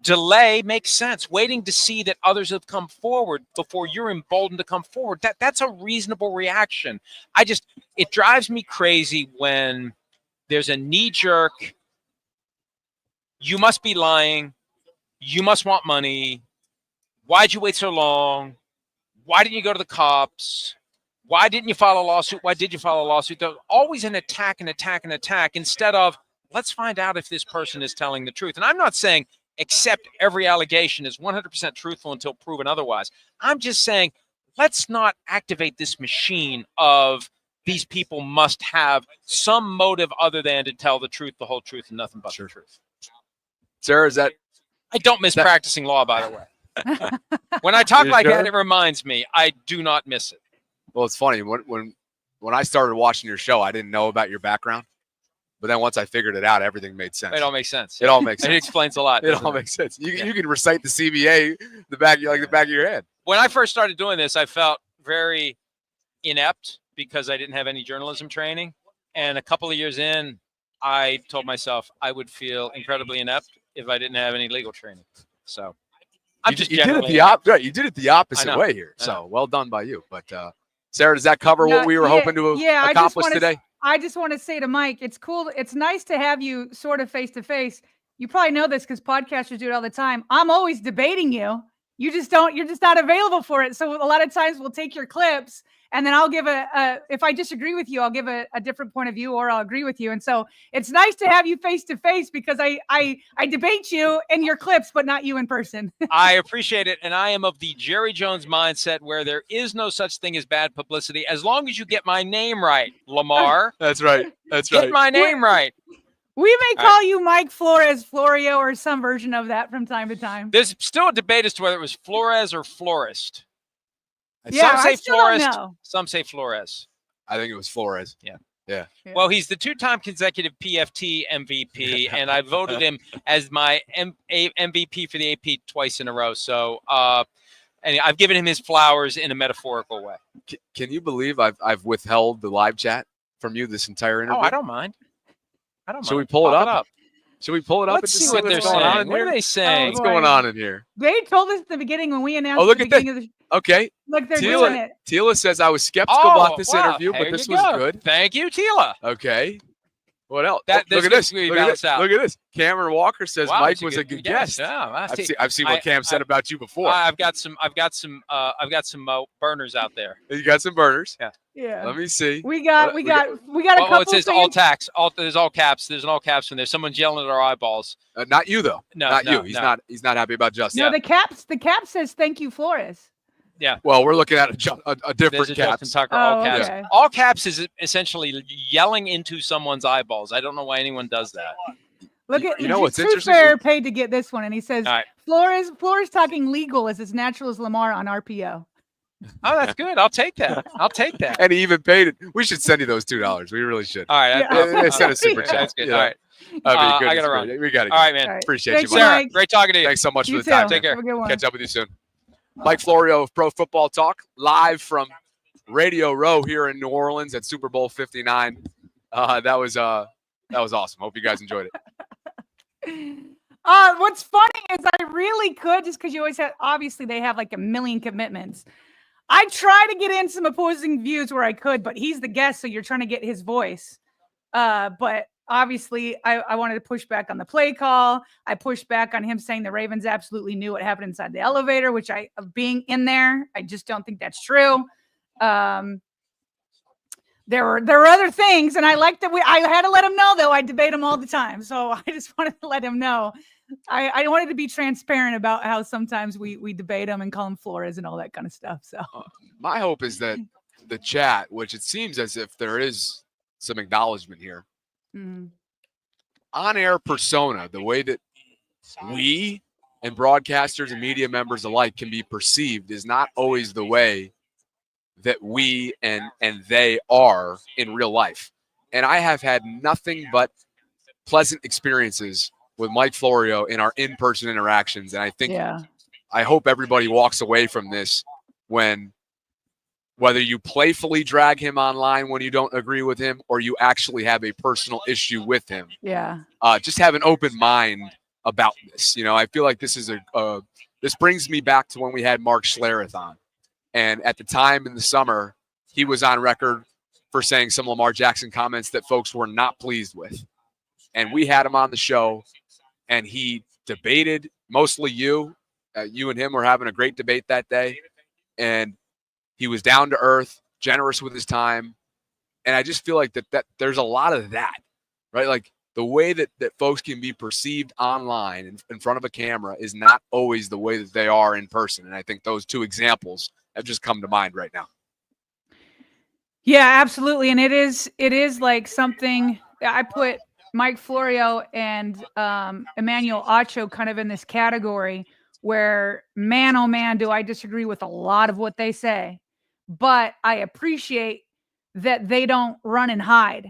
Delay makes sense. Waiting to see that others have come forward before you're emboldened to come forward. That's a reasonable reaction. It drives me crazy when there's a knee jerk, you must be lying, you must want money. Why'd you wait so long? Why didn't you go to the cops? Why didn't you file a lawsuit? Why did you file a lawsuit? There's always an attack instead of let's find out if this person is telling the truth. And I'm not saying accept every allegation is 100% truthful until proven otherwise. I'm just saying let's not activate this machine of these people must have some motive other than to tell the truth, the whole truth, and nothing but the truth. Sarah, is that? I don't miss practicing law, by the way. When I talk like that, it reminds me. I do not miss it. Well, it's funny. When I started watching your show, I didn't know about your background. But then once I figured it out, everything made sense. It all makes sense. It all makes sense. It explains a lot. It all makes sense. You can recite the CBA the back of your head. When I first started doing this, I felt very inept because I didn't have any journalism training. And a couple of years in, I told myself I would feel incredibly inept if I didn't have any legal training. So you did it the opposite way here. So well done by you. But Sarah, does that cover what we were hoping to accomplish today? I just want to say to Mike, it's cool. It's nice to have you sort of face to face. You probably know this because podcasters do it all the time. I'm always debating you. You're just not available for it. So a lot of times we'll take your clips and then I'll give if I disagree with you, I'll give a different point of view or I'll agree with you. And so it's nice to have you face to face because I debate you in your clips, but not you in person. I appreciate it. And I am of the Jerry Jones mindset where there is no such thing as bad publicity. As long as you get my name right, Lamar. That's right. Get my name right. We may call you Mike Flores, Florio, or some version of that from time to time. There's still a debate as to whether it was Flores or Florist. Yeah, some say Florist, don't know. some say Flores. I think it was Flores. Yeah. Well, he's the 2-time consecutive PFT MVP, and I voted him as my MVP for the AP twice in a row. So, and I've given him his flowers in a metaphorical way. Can you believe I've withheld the live chat from you this entire interview? Oh, I don't mind. Should we pull it up? Should we pull it up? Let's see what they're saying. What are they saying? What's going on in here? They told us at the beginning when we announced. Oh, look at that. Okay. Look, they're doing it. Tila says I was skeptical about this interview, but this was good. Thank you, Tila. Okay. What else? Look at this. Look at this. Cameron Walker says Mike was a good guest. Yeah, I've seen what Cam said about you before. I've got some burners out there. You got some burners. Yeah. Let me see. We got a couple. It says all tax. There's all caps. There's an all caps in there. Someone's yelling at our eyeballs. Not you though. No, not you. He's not happy about Justin. No, the cap says thank you, Flores. Yeah. Well, we're looking at a different cap. Justin Tucker, all caps. Okay. All caps is essentially yelling into someone's eyeballs. I don't know why anyone does that. Look at what's interesting? Fair paid to get this one, and he says right. Flores talking legal is as natural as Lamar on RPO. Oh, that's good. I'll take that. And he even paid it. We should send you those $2. We really should. All right. They sent a super chat. That's good. All right. I got to run. We got to go. All right, man. All right. Appreciate Thanks, you, Mike. Sarah, great talking to you. Thanks so much You for the time. too. Take care. Have a good one. Catch up with you soon. Mike Florio of Pro Football Talk, live from Radio Row here in New Orleans at Super Bowl 59. That was awesome. Hope you guys enjoyed it. What's funny is I really could, just because you always have, obviously they have like a million commitments. I try to get in some opposing views where I could, but he's the guest, so you're trying to get his voice. But obviously I wanted to push back on the play call. I pushed back on him saying the Ravens absolutely knew what happened inside the elevator, which being in there, I just don't think that's true. There were other things, and I like that I had to let him know, though. I debate him all the time, so I just wanted to let him know. I wanted to be transparent about how sometimes we debate him and call him Flores and all that kind of stuff. So my hope is that the chat, which it seems as if there is some acknowledgement here, on-air persona, the way that we and broadcasters and media members alike can be perceived is not always the way that we and they are in real life. And I have had nothing but pleasant experiences with Mike Florio in our in-person interactions. And I think, I hope everybody walks away from this whether you playfully drag him online when you don't agree with him or you actually have a personal issue with him. Just have an open mind about this. I feel like this is this brings me back to when we had Mark Schlereth on. And at the time in the summer, he was on record for saying some Lamar Jackson comments that folks were not pleased with. And we had him on the show, and he debated mostly you. You and him were having a great debate that day, and he was down to earth, generous with his time, and I just feel like that there's a lot of that, right? Like the way that folks can be perceived online in front of a camera is not always the way that they are in person, and I think those two examples have just come to mind right now. Yeah, absolutely, and it is like something I put Mike Florio and Emmanuel Acho kind of in this category where, man, oh man, do I disagree with a lot of what they say, but I appreciate that they don't run and hide.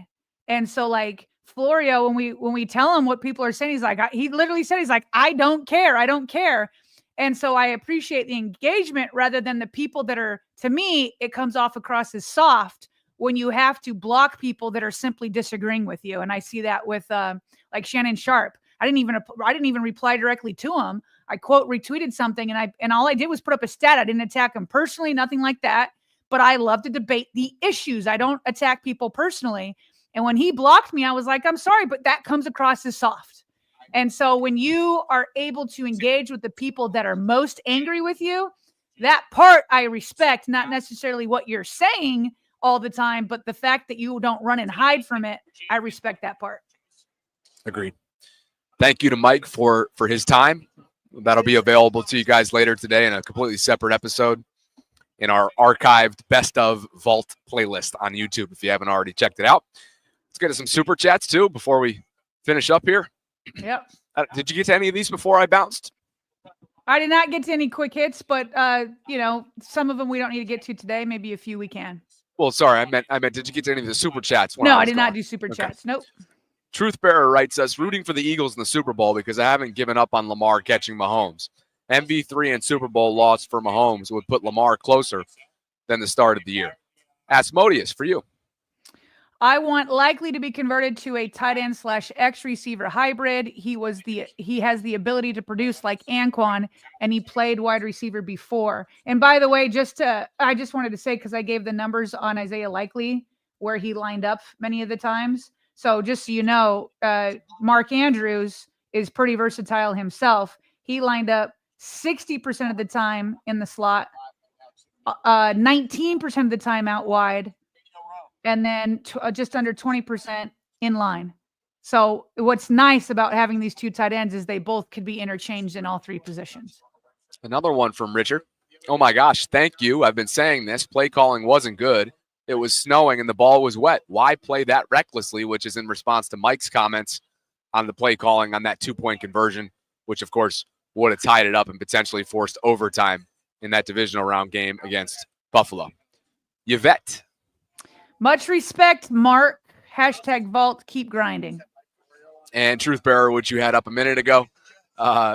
And so like Florio, when we tell him what people are saying, he literally said, he's like, I don't care. And so I appreciate the engagement rather than the people that are, to me, it comes off across as soft when you have to block people that are simply disagreeing with you. And I see that with like Shannon Sharp. I didn't even reply directly to him. I quote retweeted something and all I did was put up a stat. I didn't attack him personally, nothing like that. But I love to debate the issues. I don't attack people personally. And when he blocked me, I was like, I'm sorry, but that comes across as soft. And so when you are able to engage with the people that are most angry with you, that part I respect, not necessarily what you're saying all the time, but the fact that you don't run and hide from it, I respect that part. Agreed. Thank you to Mike for his time. That'll be available to you guys later today in a completely separate episode in our archived Best of Vault playlist on YouTube if you haven't already checked it out. Let's get to some super chats too before we finish up here. Yep. Did you get to any of these before I bounced? I did not get to any quick hits, but some of them we don't need to get to today. Maybe a few we can. Well, sorry, I meant did you get to any of the super chats? No, I did not do super chats. Nope. Truth Bearer writes us, rooting for the Eagles in the Super Bowl because I haven't given up on Lamar catching Mahomes. MV3 and Super Bowl loss for Mahomes would put Lamar closer than the start of the year. Asmodeus, for you. I want likely to be converted to a tight end / X receiver hybrid. He has the ability to produce like Anquan, and he played wide receiver before. And by the way, I just wanted to say, because I gave the numbers on Isaiah Likely where he lined up many of the times. So just so you know, Mark Andrews is pretty versatile himself. He lined up 60% of the time in the slot, 19% of the time out wide, and then just under 20% in line. So what's nice about having these two tight ends is they both could be interchanged in all three positions. Another one from Richard. Oh my gosh, thank you. I've been saying this. Play calling wasn't good. It was snowing and the ball was wet. Why play that recklessly? Which is in response to Mike's comments on the play calling on that 2-point conversion, which of course would have tied it up and potentially forced overtime in that divisional round game against Buffalo. Yvette. Much respect, Mark. #Vault, keep grinding. And Truth Bearer, which you had up a minute ago.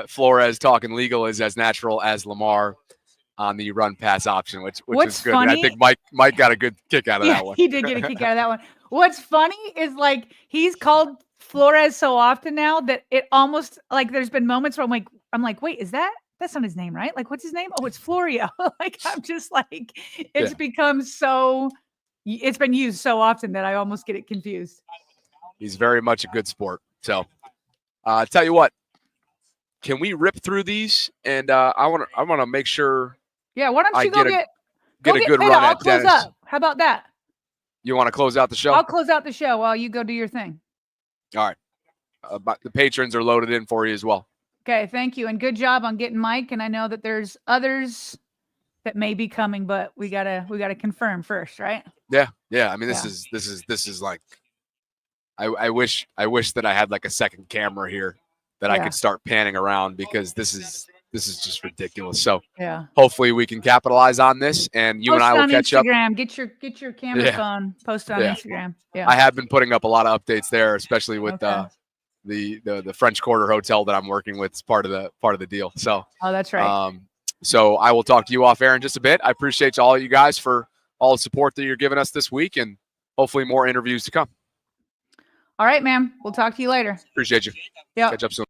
Flores talking legal is as natural as Lamar on the run pass option, which is good. Funny, I think Mike got a good kick out of that one. He did get a kick out of that one. What's funny is like he's called Flores so often now that it almost like there's been moments where I'm like, wait, that's not his name, right? Like, what's his name? Oh, it's Florio. Like, I'm just like, it's become so, it's been used so often that I almost get it confused. He's very much a good sport. So, tell you what, can we rip through these? And I want to make sure. Yeah, why don't you go get a good Peyton, run I'll at close Dennis. up. How about that? You want to close out the show? I'll close out the show while you go do your thing. All right. The patrons are loaded in for you as well. Okay, thank you, and good job on getting Mike. And I know that there's others that may be coming, but we gotta confirm first, right? Yeah. I mean, this is like, I wish that I had like a second camera here that I could start panning around because this is just ridiculous. So hopefully we can capitalize on this, and you and I will catch Instagram. up. Get your camera phone. Post it on Instagram. Yeah, I have been putting up a lot of updates there, especially with the French Quarter Hotel that I'm working with as part of the deal. So that's right. So I will talk to you off air in just a bit. I appreciate all you guys for all the support that you're giving us this week, and hopefully more interviews to come. All right, ma'am. We'll talk to you later. Appreciate you. Yeah. Catch up soon.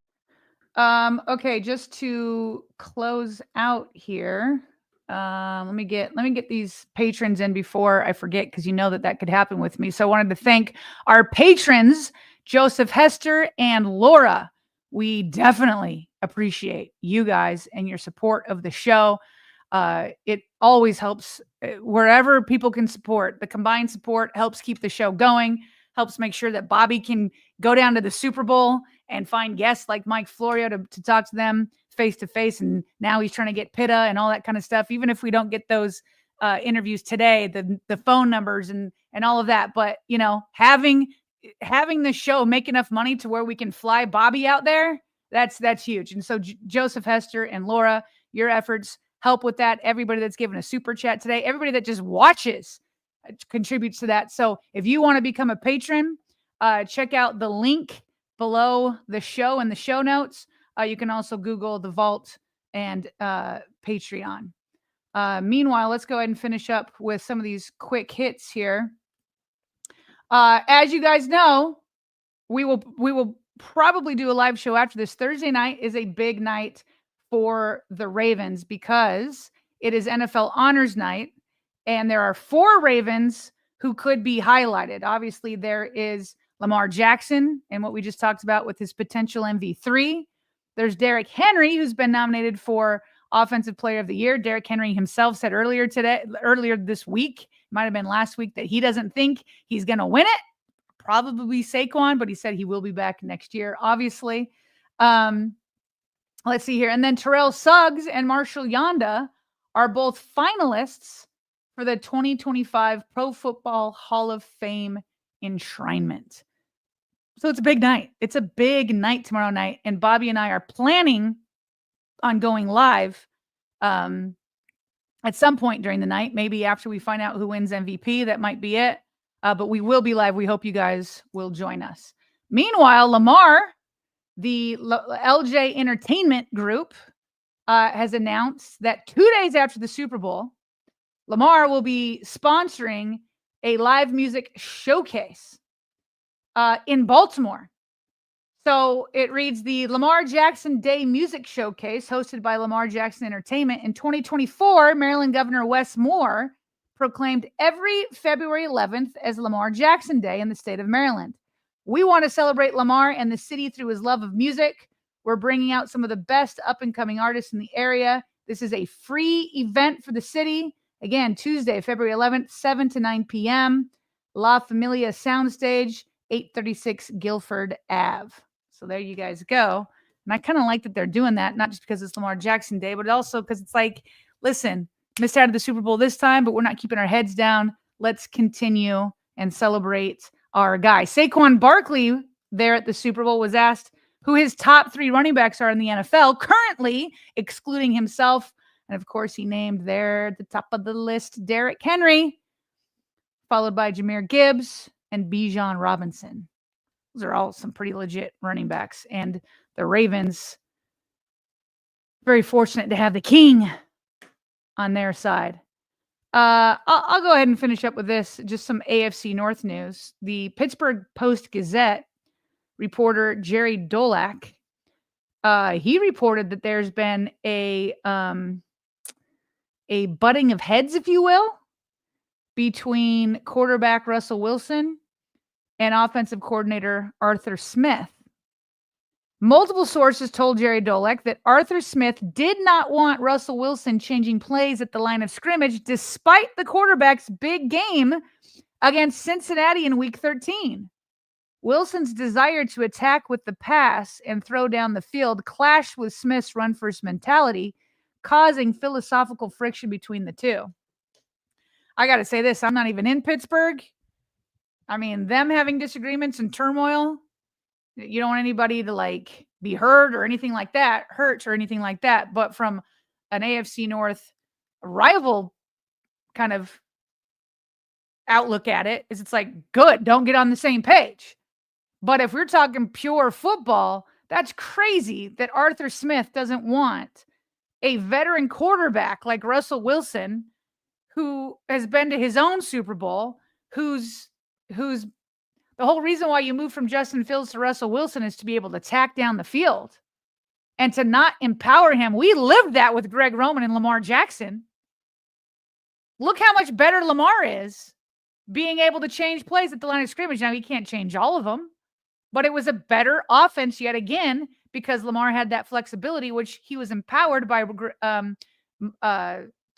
Okay, just to close out here, let me get these patrons in before I forget, because you know that could happen with me. So I wanted to thank our patrons, Joseph Hester and Laura. We definitely appreciate you guys and your support of the show. It always helps wherever people can support. The combined support helps keep the show going, helps make sure that Bobby can go down to the Super Bowl and find guests like Mike Florio to talk to them face to face. And now he's trying to get Pitta and all that kind of stuff. Even if we don't get those interviews today, the phone numbers and all of that. But, you know, having the show make enough money to where we can fly Bobby out there, that's huge. And so Joseph Hester and Laura, your efforts help with that. Everybody that's given a super chat today, everybody that just watches contributes to that. So if you want to become a patron, check out the link below the show in the show notes. You can also Google the Vault and Patreon. Meanwhile, let's go ahead and finish up with some of these quick hits here. As you guys know, we will probably do a live show after this. Thursday night is a big night for the Ravens because it is NFL Honors Night, and there are 4 Ravens who could be highlighted. Obviously, there is Lamar Jackson and what we just talked about with his potential MV3. There's Derrick Henry, who's been nominated for Offensive Player of the Year. Derrick Henry himself said earlier this week, might have been last week, that he doesn't think he's going to win it. Probably Saquon, but he said he will be back next year, obviously. Let's see here. And then Terrell Suggs and Marshall Yanda are both finalists for the 2025 Pro Football Hall of Fame enshrinement. So it's a big night. It's a big night tomorrow night. And Bobby and I are planning on going live at some point during the night, maybe after we find out who wins MVP. That might be it. But we will be live. We hope you guys will join us. Meanwhile, Lamar, the LJ Entertainment Group, has announced that 2 days after the Super Bowl, Lamar will be sponsoring a live music showcase in Baltimore. So it reads, the Lamar Jackson Day Music Showcase, hosted by Lamar Jackson Entertainment. In 2024, Maryland Governor Wes Moore proclaimed every February 11th as Lamar Jackson Day in the state of Maryland. We want to celebrate Lamar and the city through his love of music. We're bringing out some of the best up-and-coming artists in the area. This is a free event for the city. Again, Tuesday, February 11th, 7 to 9 p.m. La Familia Soundstage, 836 Guilford Ave. So there you guys go. And I kind of like that they're doing that, not just because it's Lamar Jackson Day, but also because it's like, listen, missed out of the Super Bowl this time, but we're not keeping our heads down. Let's continue and celebrate our guy. Saquon Barkley there at the Super Bowl was asked who his top 3 running backs are in the NFL, currently excluding himself. And of course, he named there at the top of the list Derrick Henry, followed by Jahmyr Gibbs and Bijan Robinson. Those are all some pretty legit running backs. And the Ravens, very fortunate to have the king on their side. I'll go ahead and finish up with this, just some AFC North news. The Pittsburgh Post-Gazette reporter Jerry Dolak, he reported that there's been a butting of heads, if you will, between quarterback Russell Wilson and offensive coordinator Arthur Smith. Multiple sources told Jerry Dolak that Arthur Smith did not want Russell Wilson changing plays at the line of scrimmage, despite the quarterback's big game against Cincinnati in Week 13. Wilson's desire to attack with the pass and throw down the field clashed with Smith's run-first mentality, causing philosophical friction between the two. I got to say this, I'm not even in Pittsburgh. I mean, them having disagreements and turmoil, you don't want anybody to like be hurt or anything like that, But from an AFC North rival kind of outlook at it, is it's like, good, don't get on the same page. But if we're talking pure football, that's crazy that Arthur Smith doesn't want a veteran quarterback like Russell Wilson, who has been to his own Super Bowl, who's the whole reason why you move from Justin Fields to Russell Wilson is to be able to tack down the field and to not empower him. We lived that with Greg Roman and Lamar Jackson. Look how much better Lamar is being able to change plays at the line of scrimmage. Now, he can't change all of them, but it was a better offense yet again because Lamar had that flexibility, which he was empowered by Todd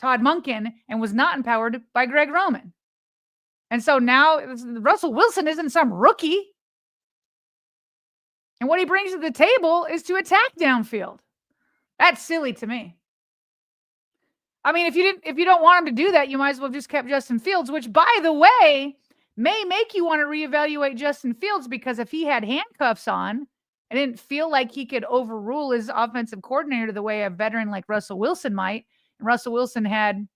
Monken and was not empowered by Greg Roman. And so now Russell Wilson isn't some rookie. And what he brings to the table is to attack downfield. That's silly to me. I mean, if you don't want him to do that, you might as well have just kept Justin Fields, which, by the way, may make you want to reevaluate Justin Fields, because if he had handcuffs on and didn't feel like he could overrule his offensive coordinator the way a veteran like Russell Wilson might, and Russell Wilson had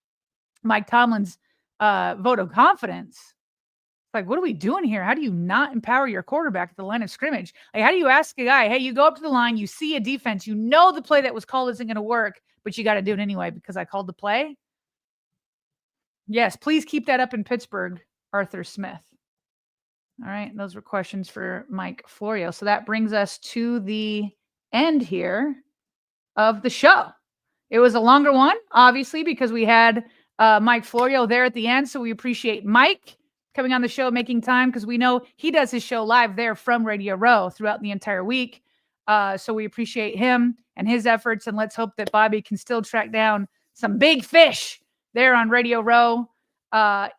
Mike Tomlin's vote of confidence, like, what are we doing here? How do you not empower your quarterback at the line of scrimmage? Like, how do you ask a guy, hey, you go up to the line, you see a defense, you know the play that was called isn't going to work, but you got to do it anyway because I called the play? Yes, please keep that up in Pittsburgh, Arthur Smith. All right, those were questions for Mike Florio. So that brings us to the end here of the show. It was a longer one, obviously, because we had Mike Florio there at the end. So we appreciate Mike coming on the show, making time, because we know he does his show live there from Radio Row throughout the entire week. So we appreciate him and his efforts, and let's hope that Bobby can still track down some big fish there on Radio Row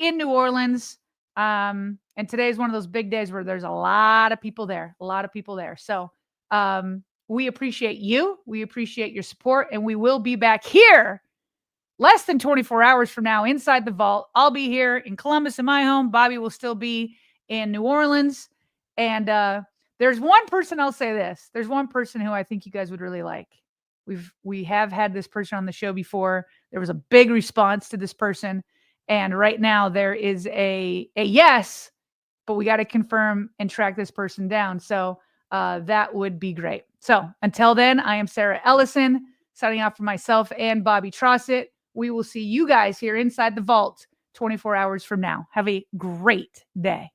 in New Orleans. And today is one of those big days where there's a lot of people there, So we appreciate you. We appreciate your support, and we will be back here less than 24 hours from now inside the vault. I'll be here in Columbus in my home. Bobby will still be in New Orleans. And there's one person, I'll say this. There's one person who I think you guys would really like. We have had this person on the show before. There was a big response to this person. And right now there is a yes, but we got to confirm and track this person down. So that would be great. So until then, I am Sarah Ellison, signing off for myself and Bobby Trossett. We will see you guys here inside the vault 24 hours from now. Have a great day.